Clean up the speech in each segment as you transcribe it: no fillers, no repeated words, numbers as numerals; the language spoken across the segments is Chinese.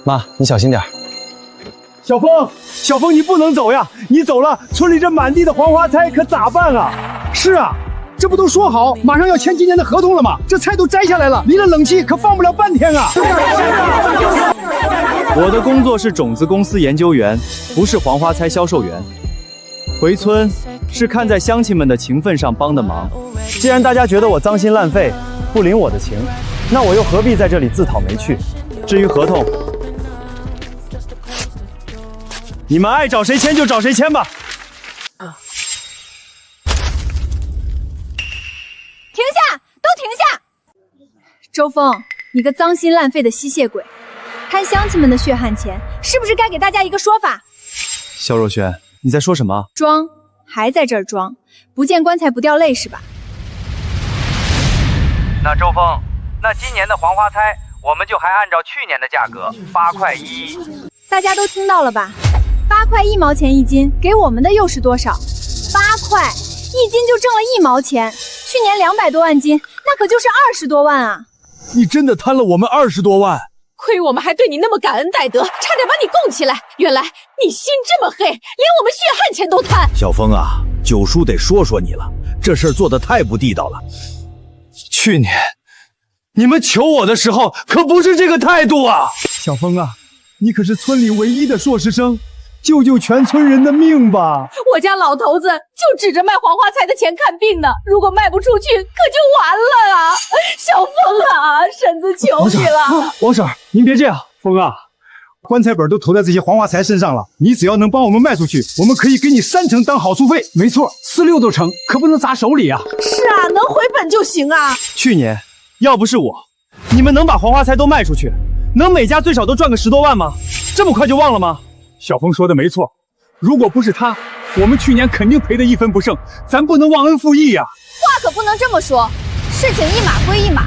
妈，你小心点。小峰，小峰，你不能走呀！你走了，村里这满地的黄花菜可咋办啊？是啊，这不都说好马上要签今年的合同了吗？这菜都摘下来了，离了冷气可放不了半天啊！我的工作是种子公司研究员，不是黄花菜销售员。回村是看在乡亲们的情分上帮的忙。既然大家觉得我脏心烂肺，不领我的情，那我又何必在这里自讨没趣？至于合同，你们爱找谁签就找谁签吧。停下，都停下！周峰，你个脏心烂肺的吸血鬼，贪乡亲们的血汗钱，是不是该给大家一个说法？肖若瑄，你在说什么？装，还在这儿装，不见棺材不掉泪是吧？那周峰，那今年的黄花菜，我们就还按照去年的价格8块1。大家都听到了吧？8块1毛钱一斤，给我们的又是多少？8块一斤就挣了1毛钱，去年200多万斤，那可就是20多万啊！你真的贪了我们20多万？亏我们还对你那么感恩戴德，差点把你供起来。原来你心这么黑，连我们血汗钱都贪。小峰啊，九叔得说说你了，这事儿做得太不地道了。去年你们求我的时候可不是这个态度啊！小峰啊，你可是村里唯一的硕士生，救救全村人的命吧！我家老头子就指着卖黄花菜的钱看病呢，如果卖不出去，可就完了啊！小峰啊，婶子求你了。王婶，您别这样。峰啊，棺材本都投在这些黄花菜身上了，你只要能帮我们卖出去，我们可以给你3成当好处费。没错，4、6都成，可不能砸手里啊！是啊，能回本就行啊。去年要不是我，你们能把黄花菜都卖出去，能每家最少都赚个10多万吗？这么快就忘了吗？小峰说的没错，如果不是他，我们去年肯定赔得1分不剩，咱不能忘恩负义呀！话可不能这么说，事情一码归一码。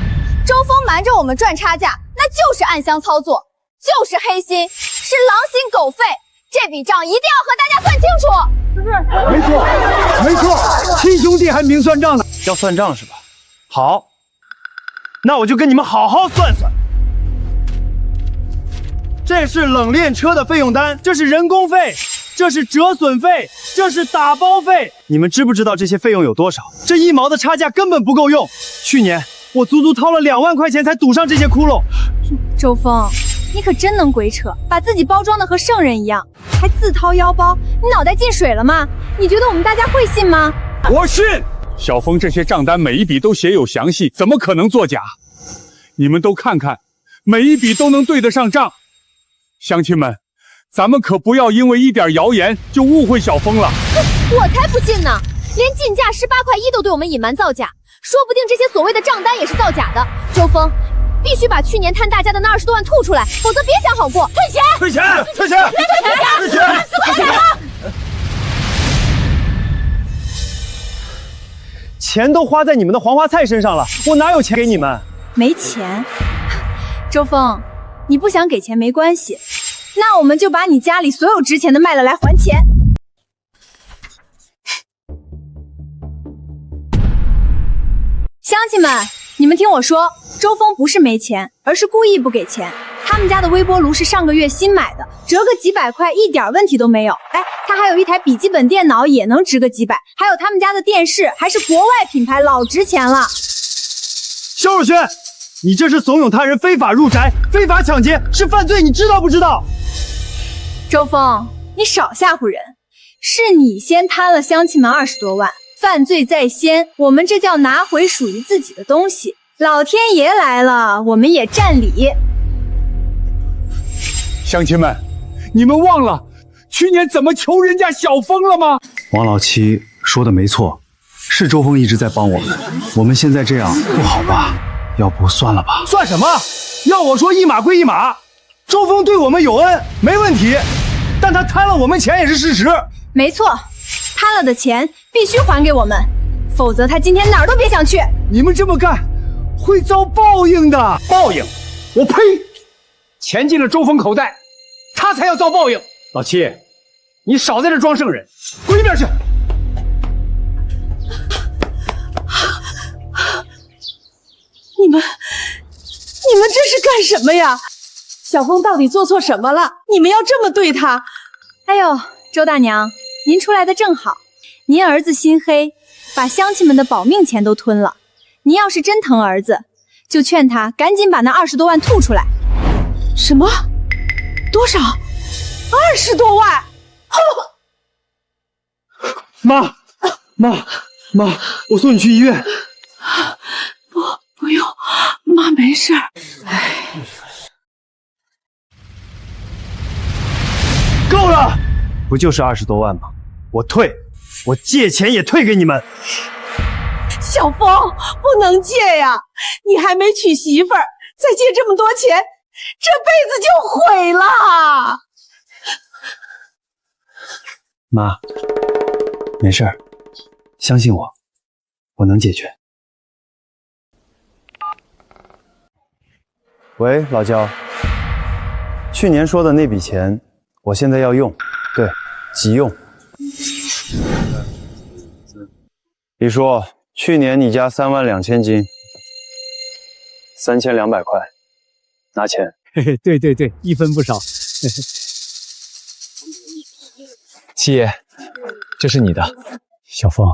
周峰瞒着我们赚差价，那就是暗箱操作，就是黑心，是狼心狗肺。这笔账一定要和大家算清楚。没错，没错，亲兄弟还明算账呢。要算账是吧？好，那我就跟你们好好算算。这是冷链车的费用单，这是人工费，这是折损费，这是打包费。你们知不知道这些费用有多少？这1毛的差价根本不够用。去年我足足掏了2万块钱才堵上这些窟窿。周峰，你可真能鬼扯，把自己包装的和圣人一样，还自掏腰包，你脑袋进水了吗？你觉得我们大家会信吗？我信。小峰这些账单每一笔都写有详细，怎么可能作假？你们都看看，每一笔都能对得上账。乡亲们，咱们可不要因为一点谣言就误会小峰了。我才不信呢！连进价18块1都对我们隐瞒造假，说不定这些所谓的账单也是造假的。周峰，必须把去年贪大家的那20多万吐出来，否则别想好过。退钱！退钱！退钱！退钱！4块钱！钱都花在你们的黄花菜身上了，我哪有钱给你们？没钱？周峰，你不想给钱没关系，那我们就把你家里所有值钱的卖了来还钱。乡亲们，你们听我说，周峰不是没钱，而是故意不给钱。他们家的微波炉是上个月新买的，折个几百块一点问题都没有。哎，他还有一台笔记本电脑也能值个几百，还有他们家的电视还是国外品牌，老值钱了。肖若瑄，你这是怂恿他人非法入宅、非法抢劫，是犯罪，你知道不知道？周峰，你少吓唬人，是你先贪了乡亲们20多万，犯罪在先，我们这叫拿回属于自己的东西。老天爷来了，我们也占理。乡亲们，你们忘了去年怎么求人家小峰了吗？王老七说的没错，是周峰一直在帮我们，我们现在这样不好吧？要不算了吧？算什么？要我说一码归一码，周峰对我们有恩没问题，但他贪了我们钱也是事实。没错，贪了的钱必须还给我们，否则他今天哪儿都别想去。你们这么干会遭报应的。报应？我呸！钱进了周峰口袋，他才要遭报应。老七，你少在这装圣人，滚一边去！你们这是干什么呀？小峰到底做错什么了？你们要这么对他？哎呦，周大娘，您出来的正好。您儿子心黑，把乡亲们的保命钱都吞了。您要是真疼儿子，就劝他赶紧把那20多万吐出来。什么？多少？20多万！妈，我送你去医院。不用，妈没事儿。够了，不就是20多万吗？我退，我借钱也退给你们。小峰，不能借呀！你还没娶媳妇儿，再借这么多钱，这辈子就毁了。妈，没事儿，相信我，我能解决。喂，老焦，去年说的那笔钱，我现在要用，对，急用。李叔，去年你家3万2千斤，3200块，拿钱。嘿嘿，对，一分不少。七爷，这是你的。小峰，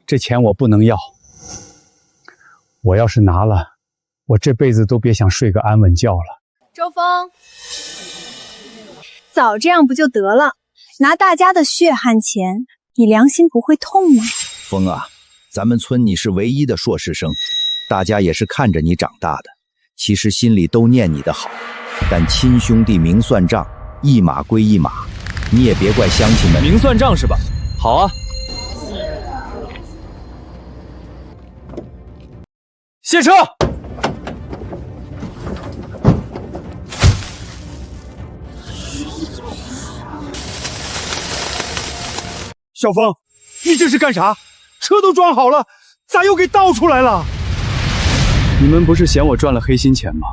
这钱我不能要，我要是拿了，我这辈子都别想睡个安稳觉了。周峰，早这样不就得了？拿大家的血汗钱，你良心不会痛吗？峰啊，咱们村你是唯一的硕士生，大家也是看着你长大的，其实心里都念你的好，但亲兄弟明算账，一码归一码，你也别怪乡亲们。明算账是吧？好啊。卸车！小峰，你这是干啥？车都装好了，咋又给倒出来了？你们不是嫌我赚了黑心钱吗？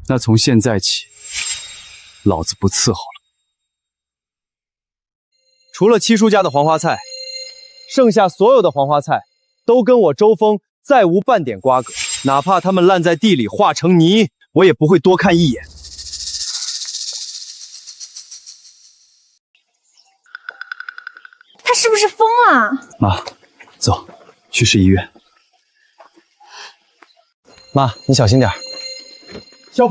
那从现在起，老子不伺候了。除了七叔家的黄花菜，剩下所有的黄花菜都跟我周峰再无半点瓜葛，哪怕他们烂在地里化成泥，我也不会多看一眼。他是不是疯了？妈，走，去市医院。妈，你小心点。小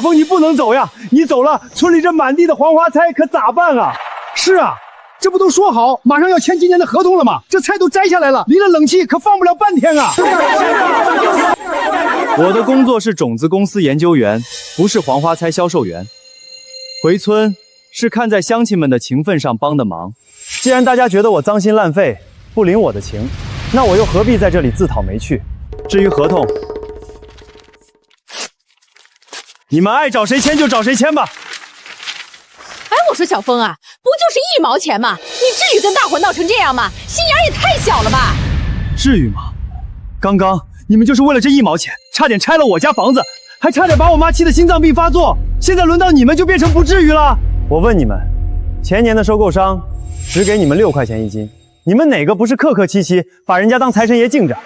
峰，你不能走呀！你走了，村里这满地的黄花菜可咋办啊？是啊，这不都说好马上要签今年的合同了吗？这菜都摘下来了，离了冷气可放不了半天啊！我的工作是种子公司研究员，不是黄花菜销售员。回村是看在乡亲们的情分上帮的忙。既然大家觉得我脏心烂肺，不领我的情，那我又何必在这里自讨没趣？至于合同，你们爱找谁签就找谁签吧。哎，我说小峰啊，不就是1毛钱吗？你至于跟大伙闹成这样吗？心眼也太小了吧！至于吗？刚刚你们就是为了这1毛钱，差点拆了我家房子，还差点把我妈气得心脏病发作。现在轮到你们就变成不至于了。我问你们，前年的收购商只给你们6块钱1斤，你们哪个不是客客气气把人家当财神爷敬着？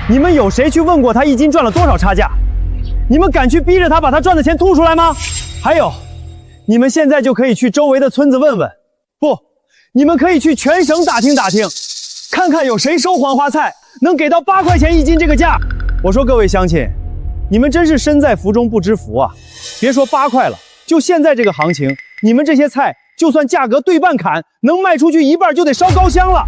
你们有谁去问过他1斤赚了多少差价？你们敢去逼着他把他赚的钱吐出来吗？还有，你们现在就可以去周围的村子问问，不，你们可以去全省打听打听，看看有谁收黄花菜能给到8块钱1斤这个价。我说各位乡亲，你们真是身在福中不知福啊！别说8块了，就现在这个行情，你们这些菜就算价格对半砍，能卖出去1半就得烧高香了。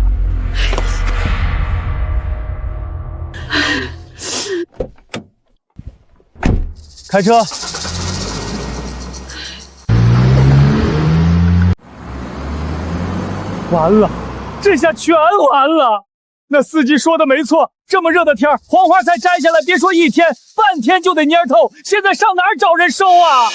开车。完了，这下全完了。那司机说的没错，这么热的天，黄花菜摘下来，别说1天，半天就得蔫透。现在上哪儿找人收啊？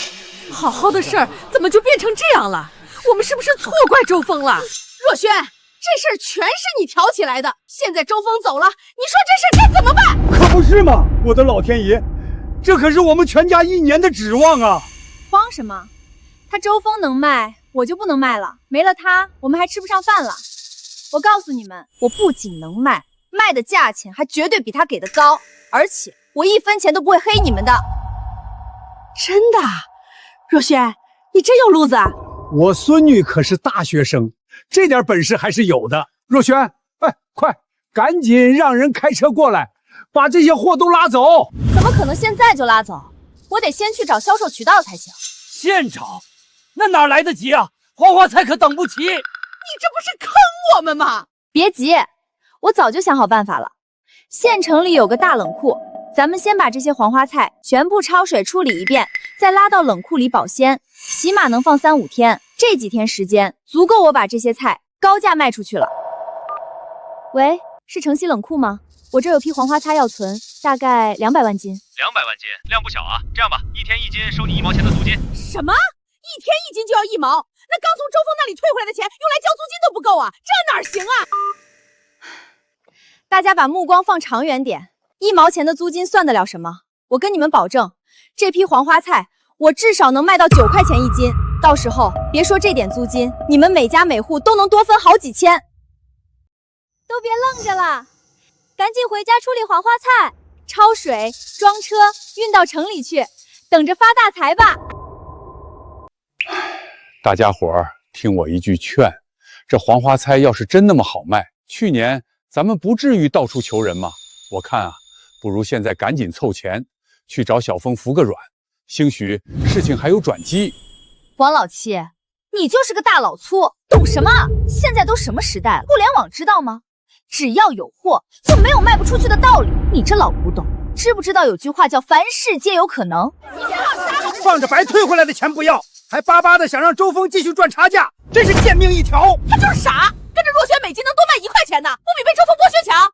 好好的事儿怎么就变成这样了？我们是不是错怪周峰了？若轩，这事儿全是你挑起来的。现在周峰走了，你说这事该怎么办？可不是嘛，我的老天爷，这可是我们全家1年的指望啊！慌什么？他周峰能卖，我就不能卖了。没了他，我们还吃不上饭了。我告诉你们，我不仅能卖，卖的价钱还绝对比他给的高，而且我1分钱都不会黑你们的。真的？若轩，你真有路子？我孙女可是大学生，这点本事还是有的。若轩，哎，快，赶紧让人开车过来，把这些货都拉走。怎么可能现在就拉走？我得先去找销售渠道才行。现找？那哪来得及啊？黄花菜可等不起。你这不是坑我们吗？别急，我早就想好办法了。县城里有个大冷库，咱们先把这些黄花菜全部焯水处理一遍，再拉到冷库里保鲜，起码能放3-5天。这几天时间足够我把这些菜高价卖出去了。喂，是城西冷库吗？我这有批黄花菜要存，大概200万斤。200万斤，量不小啊！这样吧，1天1斤，收你1毛钱的租金。什么？1天1斤就要1毛？那刚从周峰那里退回来的钱，用来交租金都不够啊！这哪行啊？大家把目光放长远点，1毛钱的租金算得了什么？我跟你们保证，这批黄花菜我至少能卖到9块钱1斤，到时候别说这点租金，你们每家每户都能多分好几千。都别愣着了，赶紧回家处理黄花菜，焯水、装车，运到城里去，等着发大财吧。大家伙儿听我一句劝，这黄花菜要是真那么好卖，去年咱们不至于到处求人嘛。我看啊，不如现在赶紧凑钱，去找小峰服个软，兴许事情还有转机。王老七，你就是个大老粗，懂什么？现在都什么时代了，互联网知道吗？只要有货，就没有卖不出去的道理。你这老古董，知不知道有句话叫凡事皆有可能？放着白退回来的钱不要，还巴巴的想让周峰继续赚差价，真是贱命一条。他就是傻，跟着若轩每斤能多卖1块钱呢，不比被周峰剥削强？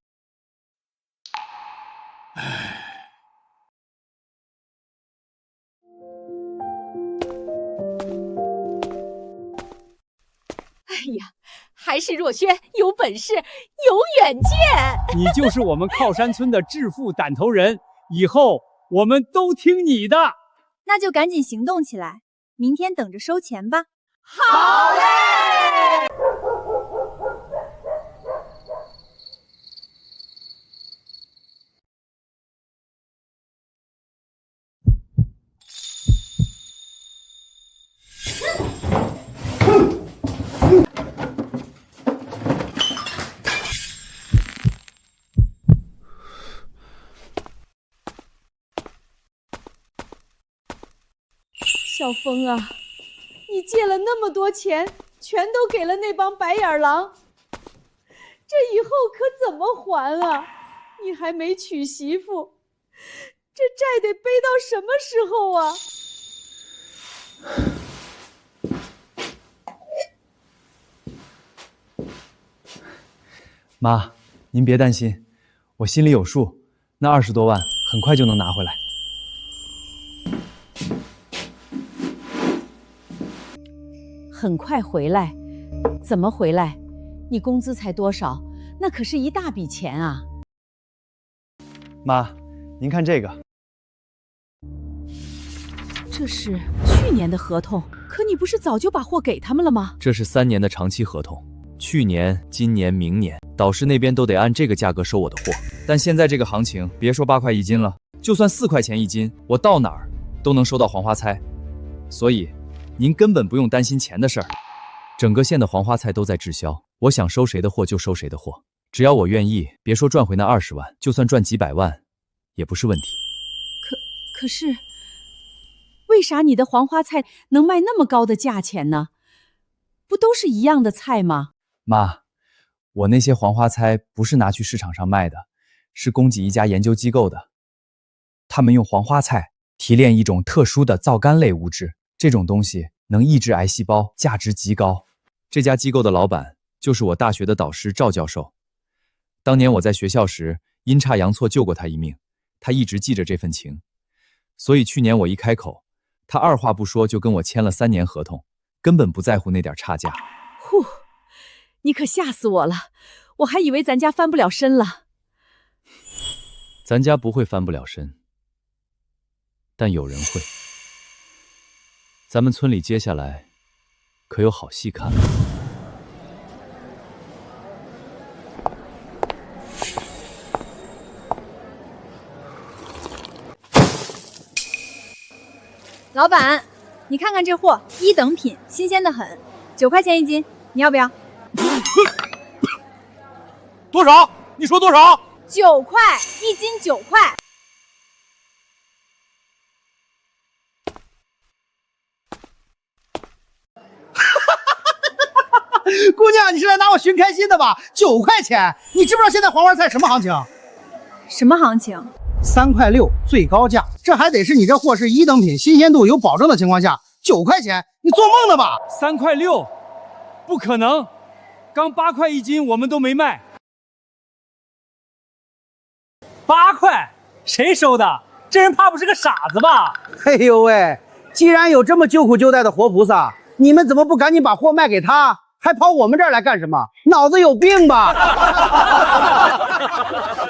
哎呀，还是若轩有本事，有远见。你就是我们靠山村的致富胆头人，以后我们都听你的。那就赶紧行动起来，明天等着收钱吧。好嘞！小峰啊，你借了那么多钱，全都给了那帮白眼狼，这以后可怎么还啊？你还没娶媳妇，这债得背到什么时候啊？妈，您别担心，我心里有数，那20多万很快就能拿回来。很快回来？怎么回来？你工资才多少？那可是一大笔钱啊！妈，您看这个，这是去年的合同，可你不是早就把货给他们了吗？这是3年的长期合同，去年、今年、明年，导师那边都得按这个价格收我的货。但现在这个行情，别说8块1斤了，就算4块钱1斤，我到哪儿都能收到黄花菜。所以，您根本不用担心钱的事儿。整个县的黄花菜都在滞销，我想收谁的货就收谁的货，只要我愿意，别说赚回那20万，就算赚几百万，也不是问题。可是，为啥你的黄花菜能卖那么高的价钱呢？不都是一样的菜吗？妈，我那些黄花菜不是拿去市场上卖的，是供给一家研究机构的。他们用黄花菜提炼一种特殊的皂苷类物质，这种东西能抑制癌细胞，价值极高。这家机构的老板就是我大学的导师赵教授。当年我在学校时阴差阳错救过他一命，他一直记着这份情。所以去年我一开口，他二话不说就跟我签了3年合同，根本不在乎那点差价。呼，你可吓死我了，我还以为咱家翻不了身了。咱家不会翻不了身，但有人会。咱们村里接下来可有好戏看了。老板，你看看这货，一等品，新鲜的很，9块钱一斤，你要不要多少？你说多少？9块一斤，9块。姑娘，你是来拿我寻开心的吧？9块钱，你知不知道现在黄花菜什么行情？什么行情3块6最高价，这还得是你这货是一等品，新鲜度有保证的情况下，9块钱，你做梦呢吧？3块6，不可能，刚8块一斤我们都没卖。8块，谁收的？这人怕不是个傻子吧？哎呦喂，既然有这么救苦救难的活菩萨，你们怎么不赶紧把货卖给他？还跑我们这儿来干什么？脑子有病吧？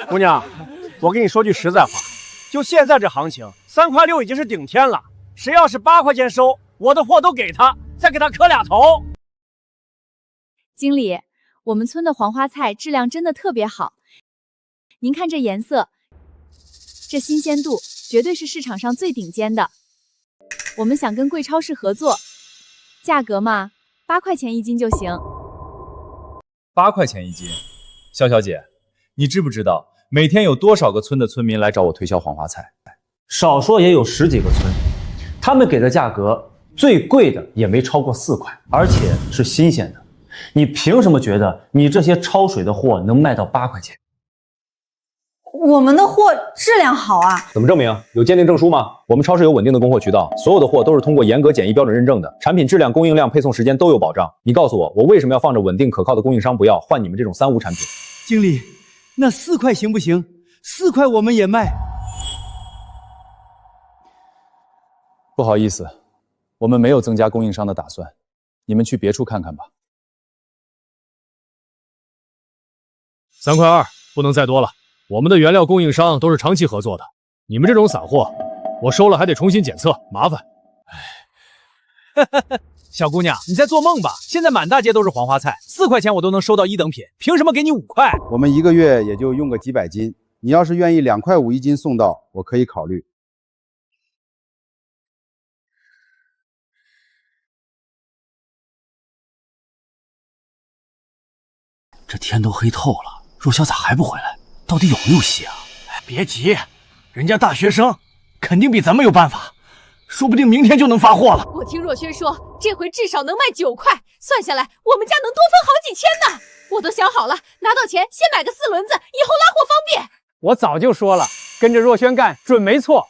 姑娘，我跟你说句实在话，就现在这行情，3块6已经是顶天了。谁要是8块钱收，我的货都给他，再给他磕2头。经理，我们村的黄花菜质量真的特别好，您看这颜色，这新鲜度，绝对是市场上最顶尖的。我们想跟贵超市合作，价格嘛，8块钱一斤就行。8块钱一斤，肖小姐，你知不知道每天有多少个村的村民来找我推销黄花菜？少说也有10几个村，他们给的价格最贵的也没超过4块，而且是新鲜的。你凭什么觉得你这些焯水的货能卖到8块钱？我们的货质量好啊。怎么证明？有鉴定证书吗？我们超市有稳定的供货渠道，所有的货都是通过严格检疫标准认证的，产品质量、供应量、配送时间都有保障。你告诉我，我为什么要放着稳定可靠的供应商不要，换你们这种3无产品？经理，那4块行不行？4块我们也卖。不好意思，我们没有增加供应商的打算，你们去别处看看吧。3块2，不能再多了。我们的原料供应商都是长期合作的，你们这种散货，我收了还得重新检测，麻烦。小姑娘，你在做梦吧？现在满大街都是黄花菜，4块钱我都能收到一等品，凭什么给你5块？我们1个月也就用个几百斤，你要是愿意2块5一斤送到，我可以考虑。这天都黑透了，若潇咋还不回来？到底有没有戏啊？别急，人家大学生肯定比咱们有办法，说不定明天就能发货了。我听若轩说，这回至少能卖9块，算下来我们家能多分好几千呢。我都想好了，拿到钱先买个4轮子，以后拉货方便。我早就说了，跟着若轩干准没错。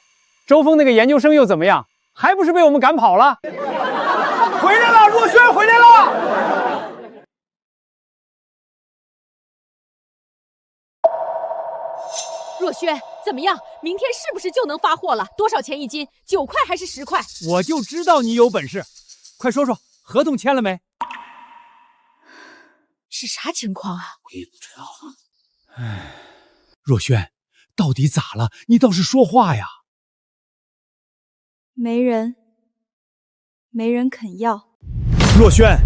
周峰那个研究生又怎么样？还不是被我们赶跑了？回来了，若轩回来了。若轩，怎么样？明天是不是就能发货了？多少钱一斤？9块还是10块？我就知道你有本事，快说说，合同签了没？是啥情况啊？我也不知道啊。唉，若轩，到底咋了？你倒是说话呀！没人肯要。若轩，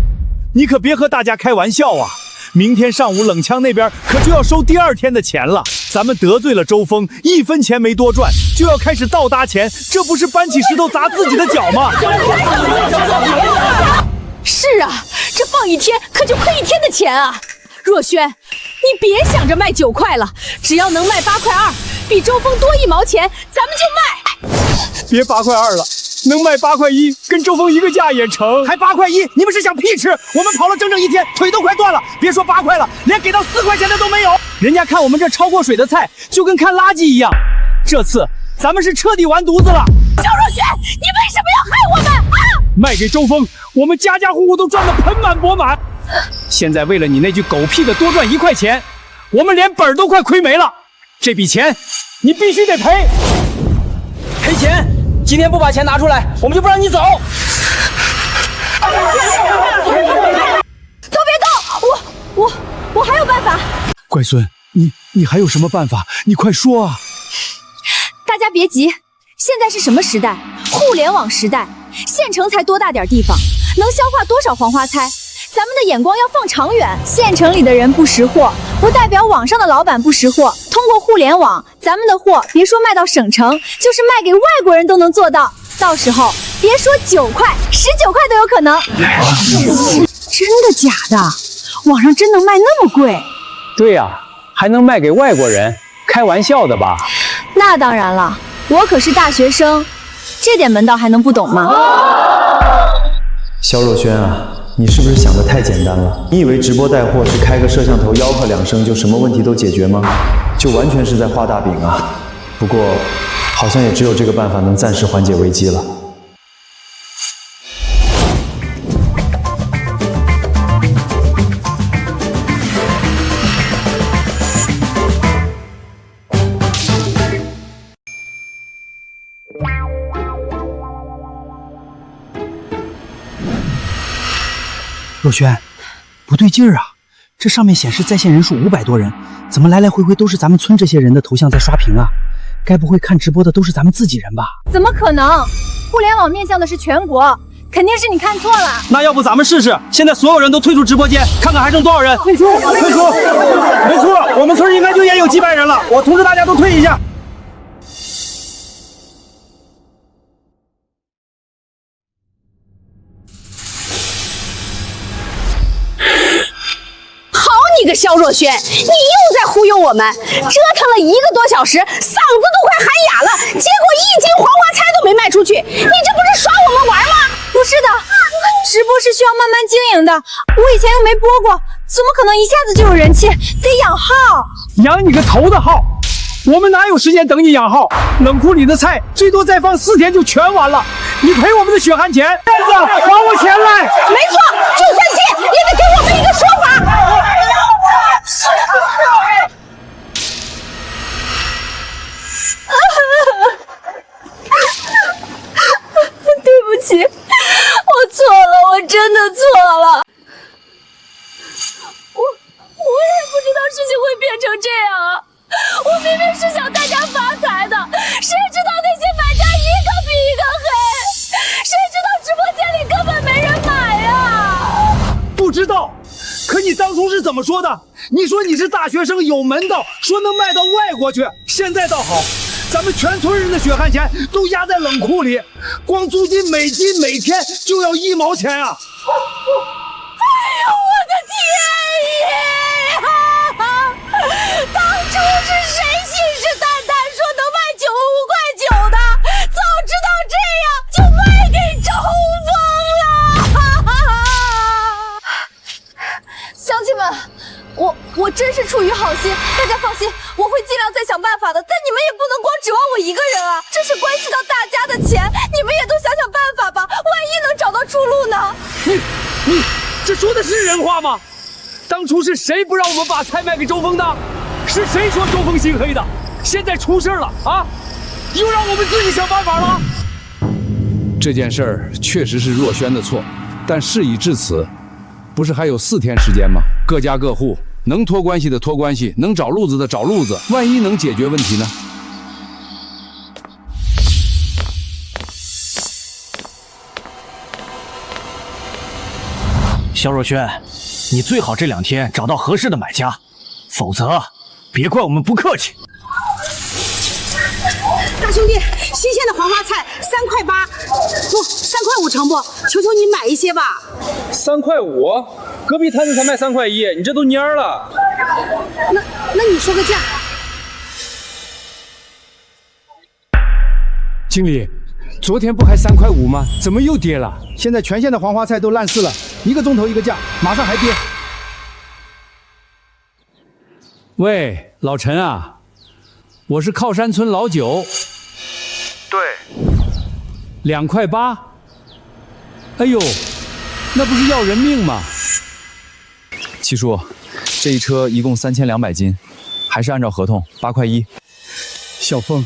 你可别和大家开玩笑啊！明天上午冷枪那边可就要收第2天的钱了。咱们得罪了周峰，1分钱没多赚，就要开始倒搭钱，这不是搬起石头砸自己的脚吗？是啊，这放1天可就亏1天的钱啊！若轩，你别想着卖9块了，只要能卖8块2，比周峰多1毛钱，咱们就卖。别8块2了，能卖8块1，跟周峰一个价也成。还8块1，你们是想屁吃？我们跑了整整1天，腿都快断了，别说8块了，连给到4块钱的都没有。人家看我们这焯过水的菜，就跟看垃圾一样。这次咱们是彻底完犊子了。肖若轩，你为什么要害我们啊？卖给周峰，我们家家户户都赚得盆满钵满。现在为了你那句狗屁的多赚1块钱，我们连本都快亏没了。这笔钱你必须得赔。赔钱！今天不把钱拿出来，我们就不让你走。都别动！我还有办法。乖孙，你还有什么办法？你快说啊！大家别急，现在是什么时代？互联网时代。县城才多大点地方，能消化多少黄花菜？咱们的眼光要放长远。县城里的人不识货，不代表网上的老板不识货。通过互联网，咱们的货别说卖到省城，就是卖给外国人都能做到。到时候别说9块，19块都有可能。真的假的？网上真能卖那么贵？对呀，还能卖给外国人？开玩笑的吧？那当然了，我可是大学生，这点门道还能不懂吗？肖若轩啊，你是不是想的太简单了？你以为直播带货是开个摄像头吆喝2声就什么问题都解决吗？就完全是在画大饼啊！不过，好像也只有这个办法能暂时缓解危机了。若轩，不对劲儿啊！这上面显示在线人数500多人，怎么来来回回都是咱们村这些人的头像在刷屏啊？该不会看直播的都是咱们自己人吧？怎么可能？互联网面向的是全国，肯定是你看错了。那要不咱们试试？现在所有人都退出直播间，看看还剩多少人？退出！退出！没错，我们村应该就也有几百人了。我通知大家都退一下。你个肖若轩，你又在忽悠我们！折腾了1个多小时，嗓子都快喊哑了，结果1斤黄花菜都没卖出去，你这不是耍我们玩吗？不是的，直播是需要慢慢经营的，我以前又没播过，怎么可能一下子就有人气？得养号。养你个头的号！我们哪有时间等你养号？冷库里的菜最多再放4天就全完了，你赔我们的血汗钱！燕子，还我钱来！没错，就算借也得给我们一个说法。对不起，我错了，我真的错了。我也不知道事情会变成这样啊！我明明是想大家发财的，谁知道那些买家一个比一个黑，谁知道直播间里根本没人买呀！不知道，可你当初是怎么说的？你说你是大学生有门道，说能卖到外国去。现在倒好，咱们全村人的血汗钱都压在冷库里，光租金每斤每天就要1毛钱啊！哎呦，我的天爷！当初是谁信誓旦旦说能卖95块9的？早知道这样就卖给周峰了！乡亲们，我真是出于好心，大家放心，我会尽量再想办法的。但你们也不能光指望我一个人啊，这是关系到大家的钱，你们也都想想办法吧，万一能找到出路呢？你这说的是人话吗？当初是谁不让我们把菜卖给周峰的？是谁说周峰心黑的？现在出事了啊！又让我们自己想办法了。这件事儿确实是若轩的错，但事已至此，不是还有4天时间吗？各家各户能托关系的托关系，能找路子的找路子，万一能解决问题呢？肖若轩，你最好这2天找到合适的买家，否则别怪我们不客气。大兄弟，新鲜的黄花菜3块8，不3块5成不？求求你买一些吧。3块5，隔壁摊子才卖3块1，你这都蔫了。那你说个价。经理，昨天不还3块5吗？怎么又跌了？现在全县的黄花菜都烂市了，1个钟头1个价，马上还跌。喂，老陈啊，我是靠山村老九。对，2块8。哎呦，那不是要人命吗？七叔，这一车一共3200斤，还是按照合同8块1。小峰，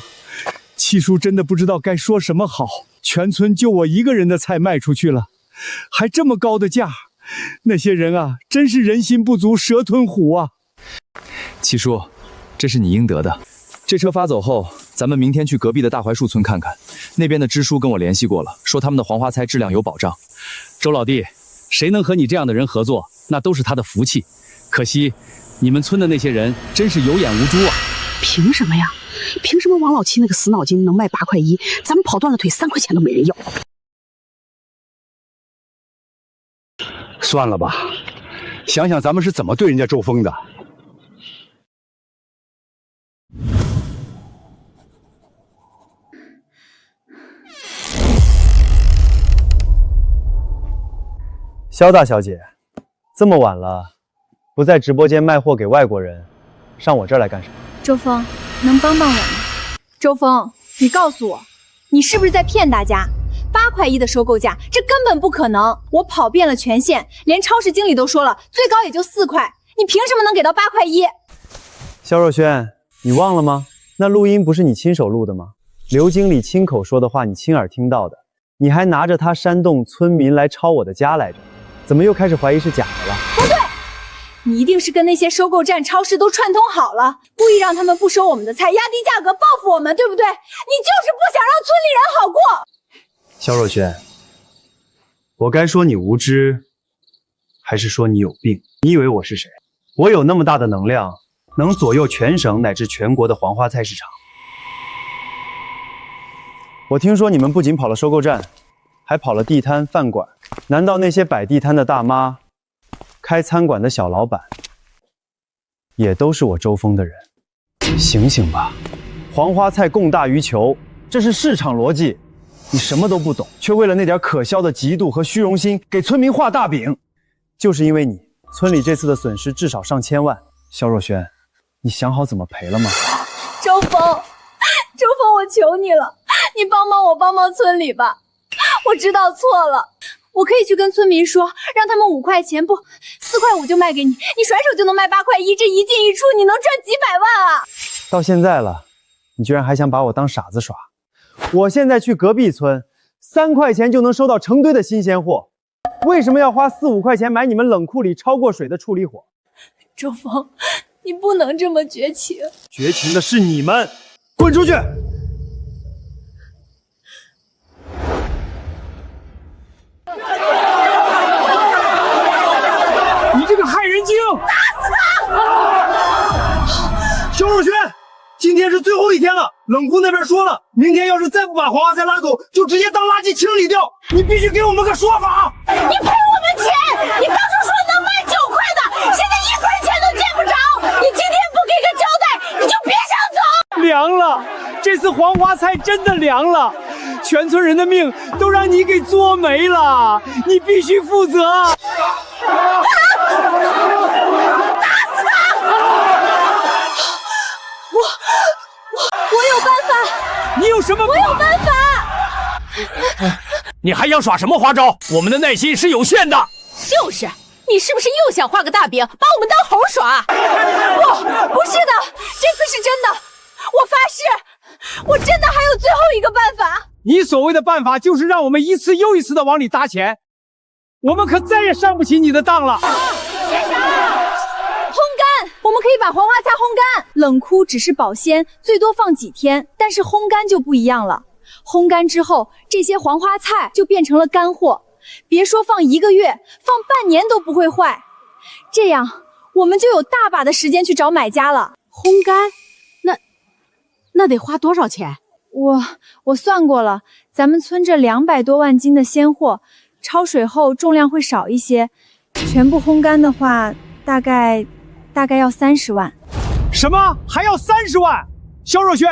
七叔真的不知道该说什么好，全村就我一个人的菜卖出去了，还这么高的价，那些人啊，真是人心不足蛇吞虎啊！七叔，这是你应得的。这车发走后，咱们明天去隔壁的大槐树村看看，那边的支书跟我联系过了，说他们的黄花菜质量有保障。周老弟，谁能和你这样的人合作，那都是他的福气。可惜，你们村的那些人真是有眼无珠啊！凭什么呀？凭什么王老七那个死脑筋能卖8块1，咱们跑断了腿3块钱都没人要？算了吧，想想咱们是怎么对人家周峰的。肖大小姐，这么晚了，不在直播间卖货给外国人，上我这儿来干什么？周峰，能帮帮我吗？周峰，你告诉我，你是不是在骗大家？8块1的收购价，这根本不可能！我跑遍了全县，连超市经理都说了，最高也就4块，你凭什么能给到8块1？肖若萱，你忘了吗？那录音不是你亲手录的吗？刘经理亲口说的话，你亲耳听到的，你还拿着它煽动村民来抄我的家来着，怎么又开始怀疑是假的了？不对，你一定是跟那些收购站、超市都串通好了，故意让他们不收我们的菜，压低价格报复我们，对不对？你就是不想让村里人好过。肖若萱，我该说你无知，还是说你有病？你以为我是谁？我有那么大的能量，能左右全省乃至全国的黄花菜市场。我听说你们不仅跑了收购站，还跑了地摊、饭馆。难道那些摆地摊的大妈、开餐馆的小老板，也都是我周峰的人？醒醒吧！黄花菜供大于求，这是市场逻辑。你什么都不懂，却为了那点可笑的嫉妒和虚荣心给村民画大饼。就是因为你，村里这次的损失至少上千万。肖若萱，你想好怎么赔了吗？周峰，周峰，我求你了，你帮帮我，帮帮村里吧。我知道错了，我可以去跟村民说，让他们5块钱不4块5就卖给你，你甩手就能卖8块1，这一进一出你能赚几百万啊！到现在了，你居然还想把我当傻子耍？我现在去隔壁村，3块钱就能收到成堆的新鲜货，为什么要花4、5块钱买你们冷库里超过水的处理火？周峰，你不能这么绝情！绝情的是你们，滚出去！你这个害人精！打死他！肖若萱，今天是最后一天了，冷库那边说了，明天要是再不把黄花菜拉走，就直接当垃圾清理掉。你必须给我们个说法！你赔我们钱！你当初说能卖9块的，现在1块钱都见不着。你今天不给个交代，你就别想走。凉了，这次黄花菜真的凉了，全村人的命都让你给做没了，你必须负责！打死他！我有办法！你有什么？我有办法！你还想耍什么花招？我们的耐心是有限的。就是，你是不是又想画个大饼，把我们当猴耍？不是的，这次是真的，我发誓，我真的还有最后一个办法。你所谓的办法就是让我们一次又一次的往里搭钱，我们可再也上不起你的当了。烘干，我们可以把黄花菜烘干。冷库只是保鲜，最多放几天，但是烘干就不一样了。烘干之后，这些黄花菜就变成了干货，别说放1个月，放半年都不会坏。这样，我们就有大把的时间去找买家了。烘干，那得花多少钱？我算过了，咱们村这200多万斤的鲜货，焯水后重量会少一些，全部烘干的话，大概要30万。什么？还要30万？肖若萱，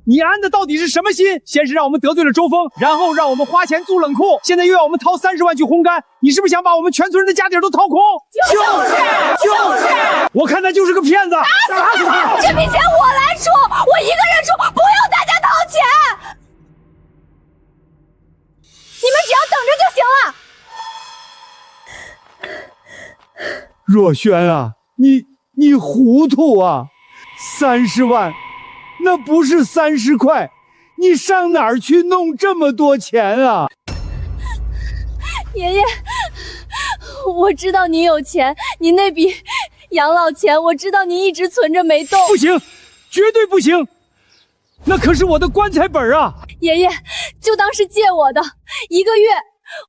你安的到底是什么心？先是让我们得罪了周峰，然后让我们花钱租冷库，现在又要我们掏30万去烘干，你是不是想把我们全村人的家底都掏空？就是，我看他就是个骗子！打死他！这笔钱我来出，我一个人出，不用大家掏钱。你们只要等着就行了。若萱啊，你糊涂啊！30万，那不是30块，你上哪儿去弄这么多钱啊？爷爷，我知道你有钱，你那笔养老钱，我知道你一直存着没动。不行，绝对不行，那可是我的棺材本啊！爷爷，就当是借我的，1个月，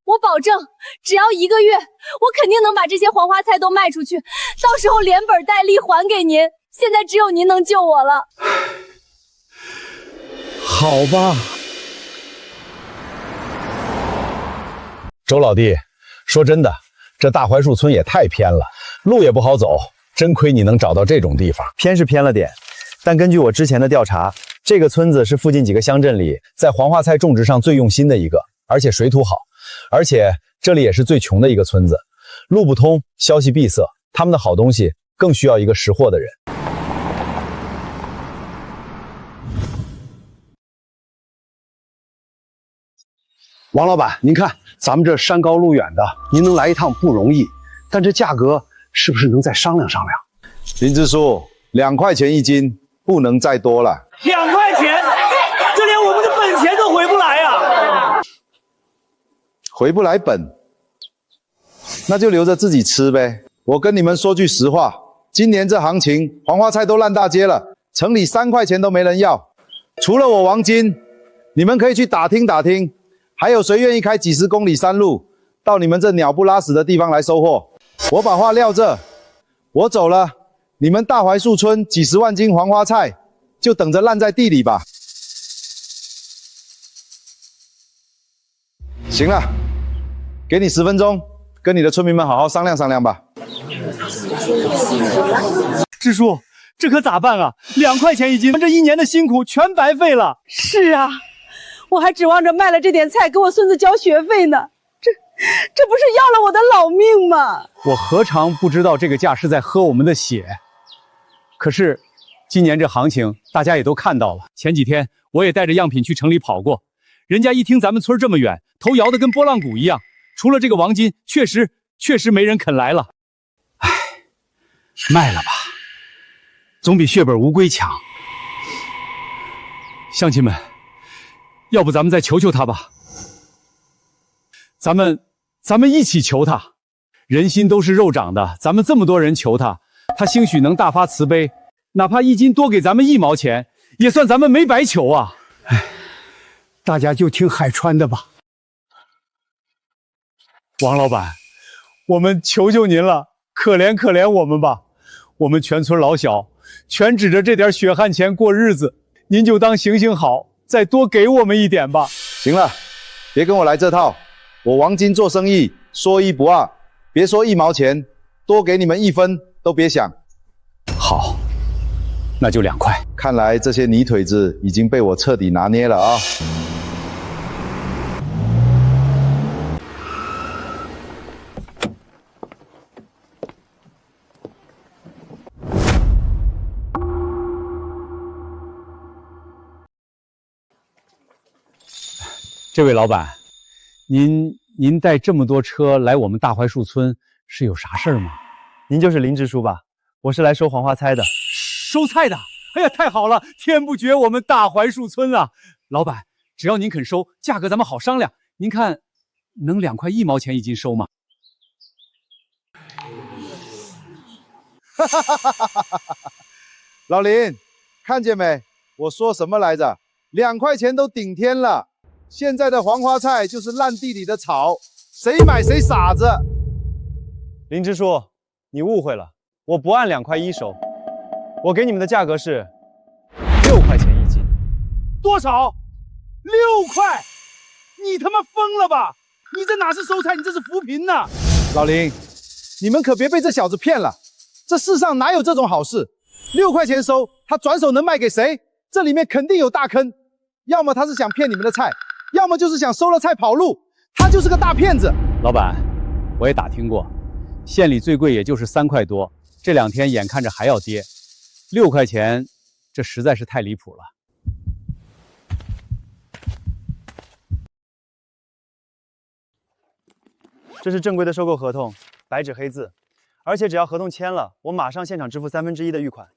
我保证，只要1个月，我肯定能把这些黄花菜都卖出去，到时候连本带利还给您。现在只有您能救我了。好吧，周老弟，说真的，这大槐树村也太偏了，路也不好走，真亏你能找到这种地方。偏是偏了点，但根据我之前的调查，这个村子是附近几个乡镇里在黄花菜种植上最用心的一个，而且水土好，而且这里也是最穷的一个村子，路不通，消息闭塞，他们的好东西更需要一个识货的人。王老板，您看咱们这山高路远的，您能来一趟不容易，但这价格是不是能再商量商量？林支书，2块钱1斤，不能再多了。2块钱，这连我们的本钱都回不来呀！回不来本，那就留着自己吃呗。我跟你们说句实话，今年这行情，黄花菜都烂大街了，城里3块钱都没人要。除了我王金，你们可以去打听打听，还有谁愿意开几10公里山路到你们这鸟不拉屎的地方来收货？我把话撂这，我走了，你们大槐树村几10万斤黄花菜就等着烂在地里吧。行了，给你10分钟，跟你的村民们好好商量商量吧。支书，这可咋办啊？2块钱1斤，这1年的辛苦全白费了。是啊，我还指望着卖了这点菜给我孙子交学费呢，这不是要了我的老命吗？我何尝不知道这个价是在喝我们的血？可是，今年这行情大家也都看到了。前几天我也带着样品去城里跑过，人家一听咱们村这么远，头摇得跟拨浪鼓一样。除了这个王金，确实没人肯来了。唉，卖了吧，总比血本无归强。乡亲们，要不咱们再求求他吧？咱们一起求他，人心都是肉长的，咱们这么多人求他，他兴许能大发慈悲，哪怕1斤多给咱们1毛钱，也算咱们没白求啊！哎，大家就听海川的吧。王老板，我们求求您了，可怜可怜我们吧！我们全村老小全指着这点血汗钱过日子，您就当行行好，再多给我们一点吧。行了，别跟我来这套。我王金做生意说1不2，别说1毛钱，多给你们1分都别想。好，那就2块。看来这些泥腿子已经被我彻底拿捏了啊！这位老板，您带这么多车来我们大槐树村是有啥事儿吗？您就是林支书吧？我是来收黄花菜的。收菜的？哎呀，太好了，天不绝我们大槐树村啊！老板，只要您肯收，价格咱们好商量。您看，能2块1毛钱1斤收吗？老林，看见没？我说什么来着？2块钱都顶天了。现在的黄花菜就是烂地里的草，谁买谁傻子。林支书，你误会了，我不按2块1收，我给你们的价格是6块钱1斤。多少？6块？你他妈疯了吧？你这哪是收菜，你这是扶贫呐！老林，你们可别被这小子骗了，这世上哪有这种好事？6块钱收，他转手能卖给谁？这里面肯定有大坑，要么他是想骗你们的菜，要么就是想收了菜跑路，他就是个大骗子。老板，我也打听过，县里最贵也就是3块多，这2天眼看着还要跌，6块钱，这实在是太离谱了。这是正规的收购合同，白纸黑字，而且只要合同签了，我马上现场支付1/3的预款。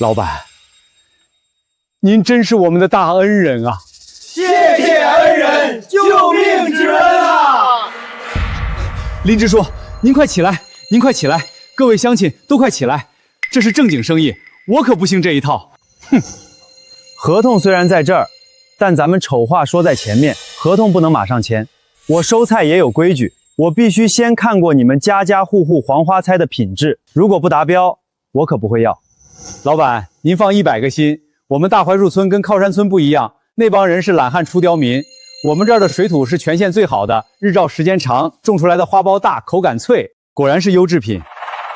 老板，您真是我们的大恩人啊！谢谢恩人，救命之恩啊！林支书，您快起来，您快起来！各位乡亲都快起来，这是正经生意，我可不信这一套。哼，合同虽然在这儿，但咱们丑话说在前面，合同不能马上签。我收菜也有规矩，我必须先看过你们家家户户黄花菜的品质，如果不达标，我可不会要。老板，您放100个心，我们大槐树村跟靠山村不一样，那帮人是懒汉出刁民。我们这儿的水土是全县最好的，日照时间长，种出来的花苞大，口感脆，果然是优质品。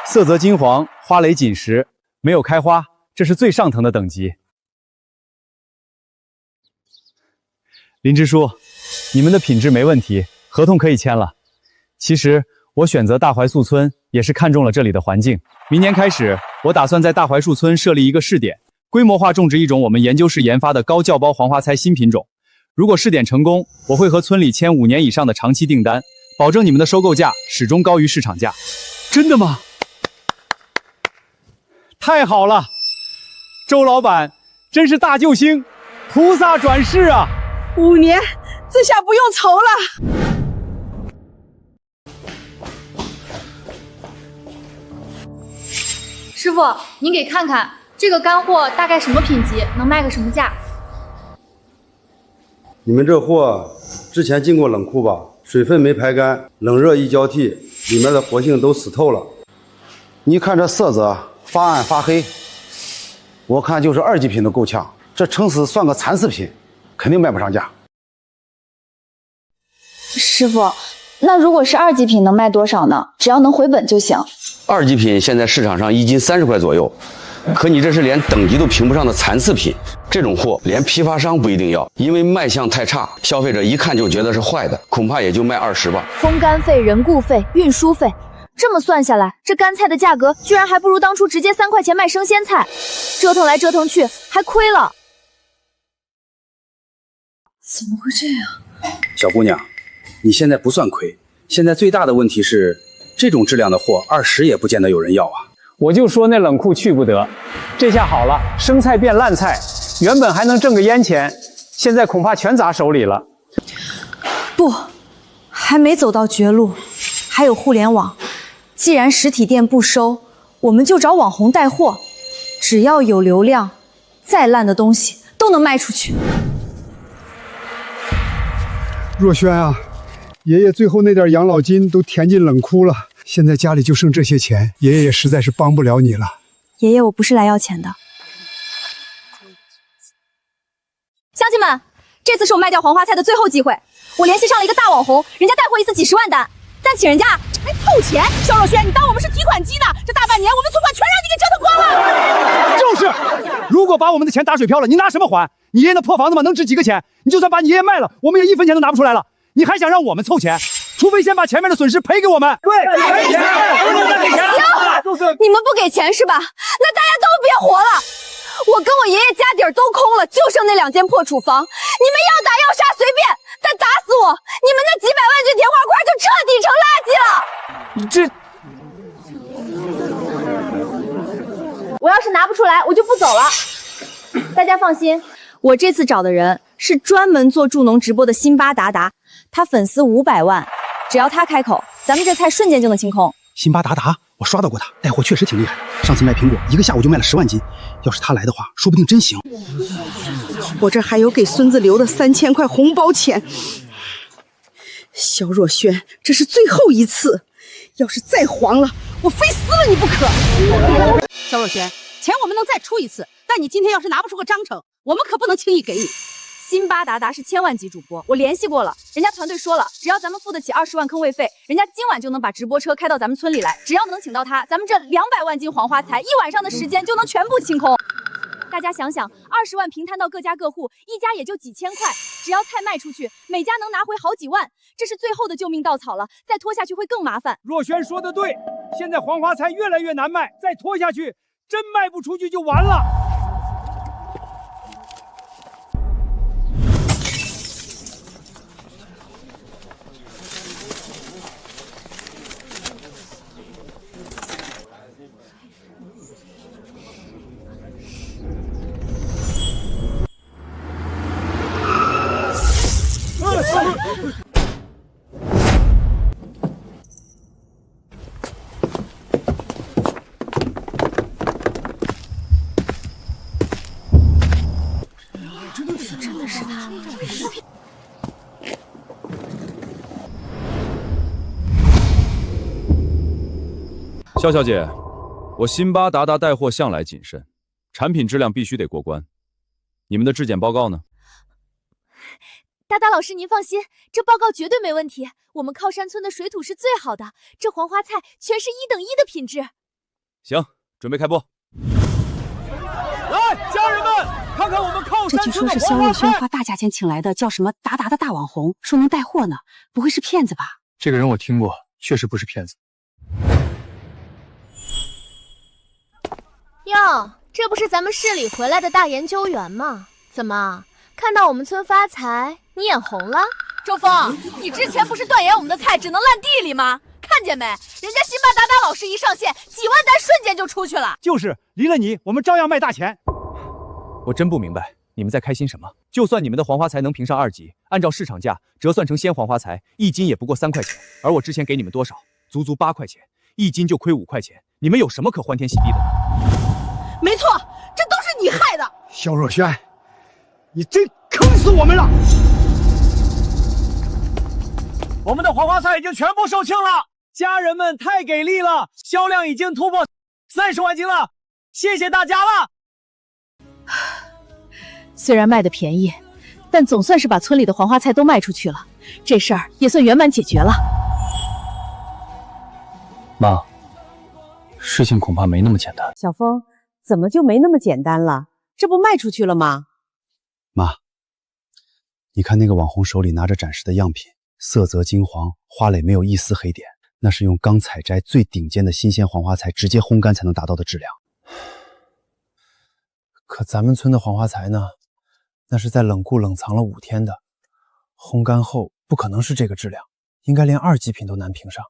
色泽金黄，花蕾紧实，没有开花，这是最上腾的等级。林支书，你们的品质没问题，合同可以签了。其实我选择大槐树村也是看中了这里的环境。明年开始，我打算在大槐树村设立一个试点，规模化种植一种我们研究室研发的高酵包黄花菜新品种。如果试点成功，我会和村里签5年以上的长期订单，保证你们的收购价始终高于市场价。真的吗？太好了，周老板真是大救星，菩萨转世啊！5年，这下不用愁了。师傅，您给看看这个干货大概什么品级，能卖个什么价？你们这货之前进过冷库吧？水分没排干，冷热一交替，里面的活性都死透了。你看这色泽发暗发黑，我看就是2级品都够呛，这撑死算个残次品，肯定卖不上价。师傅，那如果是2级品能卖多少呢？只要能回本就行。2级品现在市场上1斤30块左右，可你这是连等级都评不上的残次品，这种货连批发商不一定要，因为卖相太差，消费者一看就觉得是坏的，恐怕也就卖20吧。烘干费、人工费、运输费，这么算下来，这干菜的价格居然还不如当初直接3块钱卖生鲜菜，折腾来折腾去还亏了。怎么会这样？小姑娘，你现在不算亏，现在最大的问题是，这种质量的货20也不见得有人要啊。我就说那冷库去不得，这下好了，生菜变烂菜，原本还能挣个烟钱，现在恐怕全砸手里了。不，还没走到绝路，还有互联网。既然实体店不收，我们就找网红带货，只要有流量，再烂的东西都能卖出去。若萱啊，爷爷最后那点养老金都填进冷库了，现在家里就剩这些钱，爷爷也实在是帮不了你了。爷爷，我不是来要钱的。乡亲们，这次是我卖掉黄花菜的最后机会，我联系上了一个大网红，人家带货一次几10万单，但请人家还凑钱。肖若萱，你当我们是提款机呢？这大半年我们存款全让你给折腾光了。就是，如果把我们的钱打水漂了，你拿什么还？你爷爷那破房子嘛，能值几个钱？你就算把你爷爷卖了，我们也1分钱都拿不出来了。你还想让我们凑钱？除非先把前面的损失赔给我们。对，赔钱。行，你们不给钱是吧？那大家都别活了。我跟我爷爷家底儿都空了，就剩那2间破厨房。你们要打要杀随便，但打死我，你们那几百万句铁画块就彻底成垃圾了。我要是拿不出来，我就不走了。大家放心，我这次找的人是专门做助农直播的辛巴达达，他粉丝500万，只要他开口，咱们这菜瞬间就能清空。辛巴达达，我刷到过他，带货确实挺厉害的。上次卖苹果1个下午就卖了10万斤，要是他来的话，说不定真行。我这还有给孙子留的3000块红包钱。肖若萱，这是最后一次，要是再黄了，我非撕了你不可。肖若萱，钱我们能再出一次，但你今天要是拿不出个章程，我们可不能轻易给你。辛巴达达是1000万级主播，我联系过了，人家团队说了，只要咱们付得起20万坑位费，人家今晚就能把直播车开到咱们村里来。只要能请到他，咱们这200万斤黄花菜1晚上的时间就能全部清空。大家想想，20万平摊到各家各户，一家也就几千块，只要菜卖出去，每家能拿回好几万，这是最后的救命稻草了，再拖下去会更麻烦。若萱说的对，现在黄花菜越来越难卖，再拖下去，真卖不出去就完了。肖小姐，我辛巴达达带货向来谨慎，产品质量必须得过关。你们的质检报告呢？达达老师，您放心，这报告绝对没问题。我们靠山村的水土是最好的，这黄花菜全是1等1的品质。行，准备开播。来，家人们，看看我们靠这据说是肖若轩花大价钱请来的，叫什么达达的大网红，说能带货呢，不会是骗子吧？这个人我听过，确实不是骗子。哟，这不是咱们市里回来的大研究员吗？怎么看到我们村发财，你眼红了？周峰，你之前不是断言我们的菜只能烂地里吗？看见没？人家辛巴达达老师一上线，几万单瞬间就出去了。就是离了你，我们照样卖大钱。我真不明白你们在开心什么。就算你们的黄花菜能评上2级，按照市场价折算成鲜黄花菜，1斤也不过3块钱，而我之前给你们多少？足足8块钱，1斤就亏5块钱，你们有什么可欢天喜地的呢？没错，这都是你害的。肖若轩，你真坑死我们了！我们的黄花菜已经全部售罄了，家人们太给力了，销量已经突破30万斤了，谢谢大家了。虽然卖的便宜，但总算是把村里的黄花菜都卖出去了，这事儿也算圆满解决了。妈，事情恐怕没那么简单。小峰，怎么就没那么简单了？这不卖出去了吗？妈，你看那个网红手里拿着展示的样品，色泽金黄，花蕾没有一丝黑点，那是用刚采摘最顶尖的新鲜黄花菜直接烘干才能达到的质量。可咱们村的黄花菜呢？那是在冷库冷藏了5天的，烘干后不可能是这个质量，应该连2级品都难评上。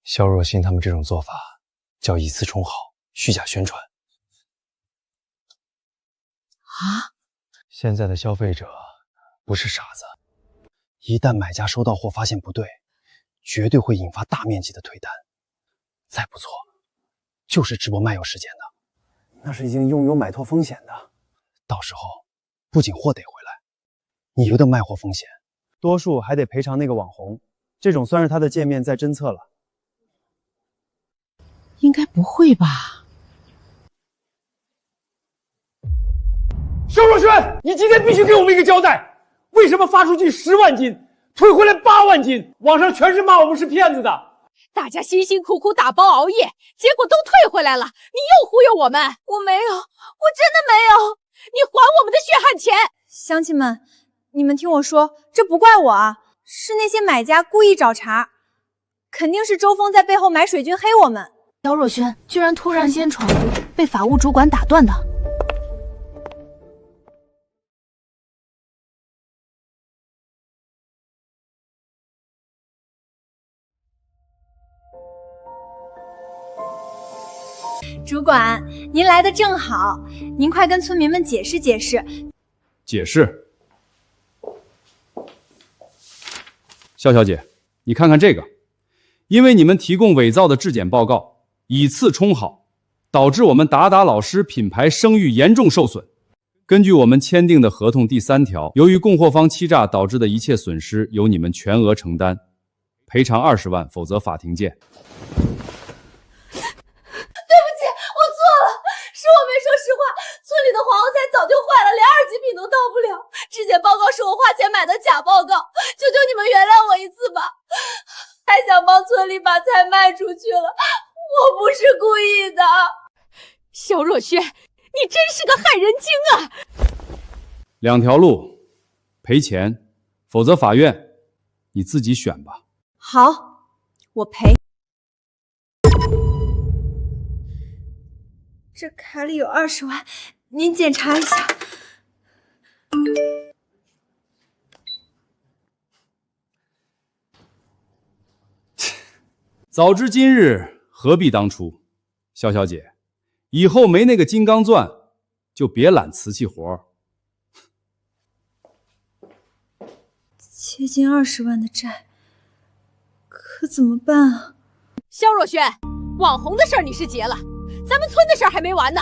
肖若欣他们这种做法叫以次充好，虚假宣传。啊！现在的消费者不是傻子，一旦买家收到货发现不对，绝对会引发大面积的退单。再不错，就是直播卖有时间的，那是已经拥有买脱风险的。到时候不仅货得回来，你有的卖货风险，多数还得赔偿那个网红，这种算是他的界面在侦测了。应该不会吧？肖若轩，你今天必须给我们一个交代，为什么发出去10万斤，退回来8万斤？网上全是骂我们是骗子的。大家辛辛苦苦打包熬夜，结果都退回来了，你又忽悠我们！我没有，我真的没有！你还我们的血汗钱！乡亲们，你们听我说，这不怪我啊，是那些买家故意找茬，肯定是周峰在背后买水军黑我们。肖若轩居然突然间闯入，被法务主管打断的。主管，您来的正好，您快跟村民们解释解释。解释。肖小姐，你看看这个，因为你们提供伪造的质检报告，以次充好，导致我们达达老师品牌声誉严重受损。根据我们签订的合同第3条，由于供货方欺诈导致的一切损失由你们全额承担，赔偿20万，否则法庭见。是我没说实话，村里的黄花菜早就坏了，连2级品都到不了。质检报告是我花钱买的假报告，求求你们原谅我一次吧。还想帮村里把菜卖出去了，我不是故意的。肖若轩，你真是个害人精啊2条路，赔钱，否则法院你自己选吧。好，我赔。这卡里有20万，您检查一下。早知今日，何必当初？肖小姐，以后没那个金刚钻，就别揽瓷器活。接近20万的债，可怎么办啊？肖若轩，网红的事儿你是结了，咱们村的事儿还没完呢。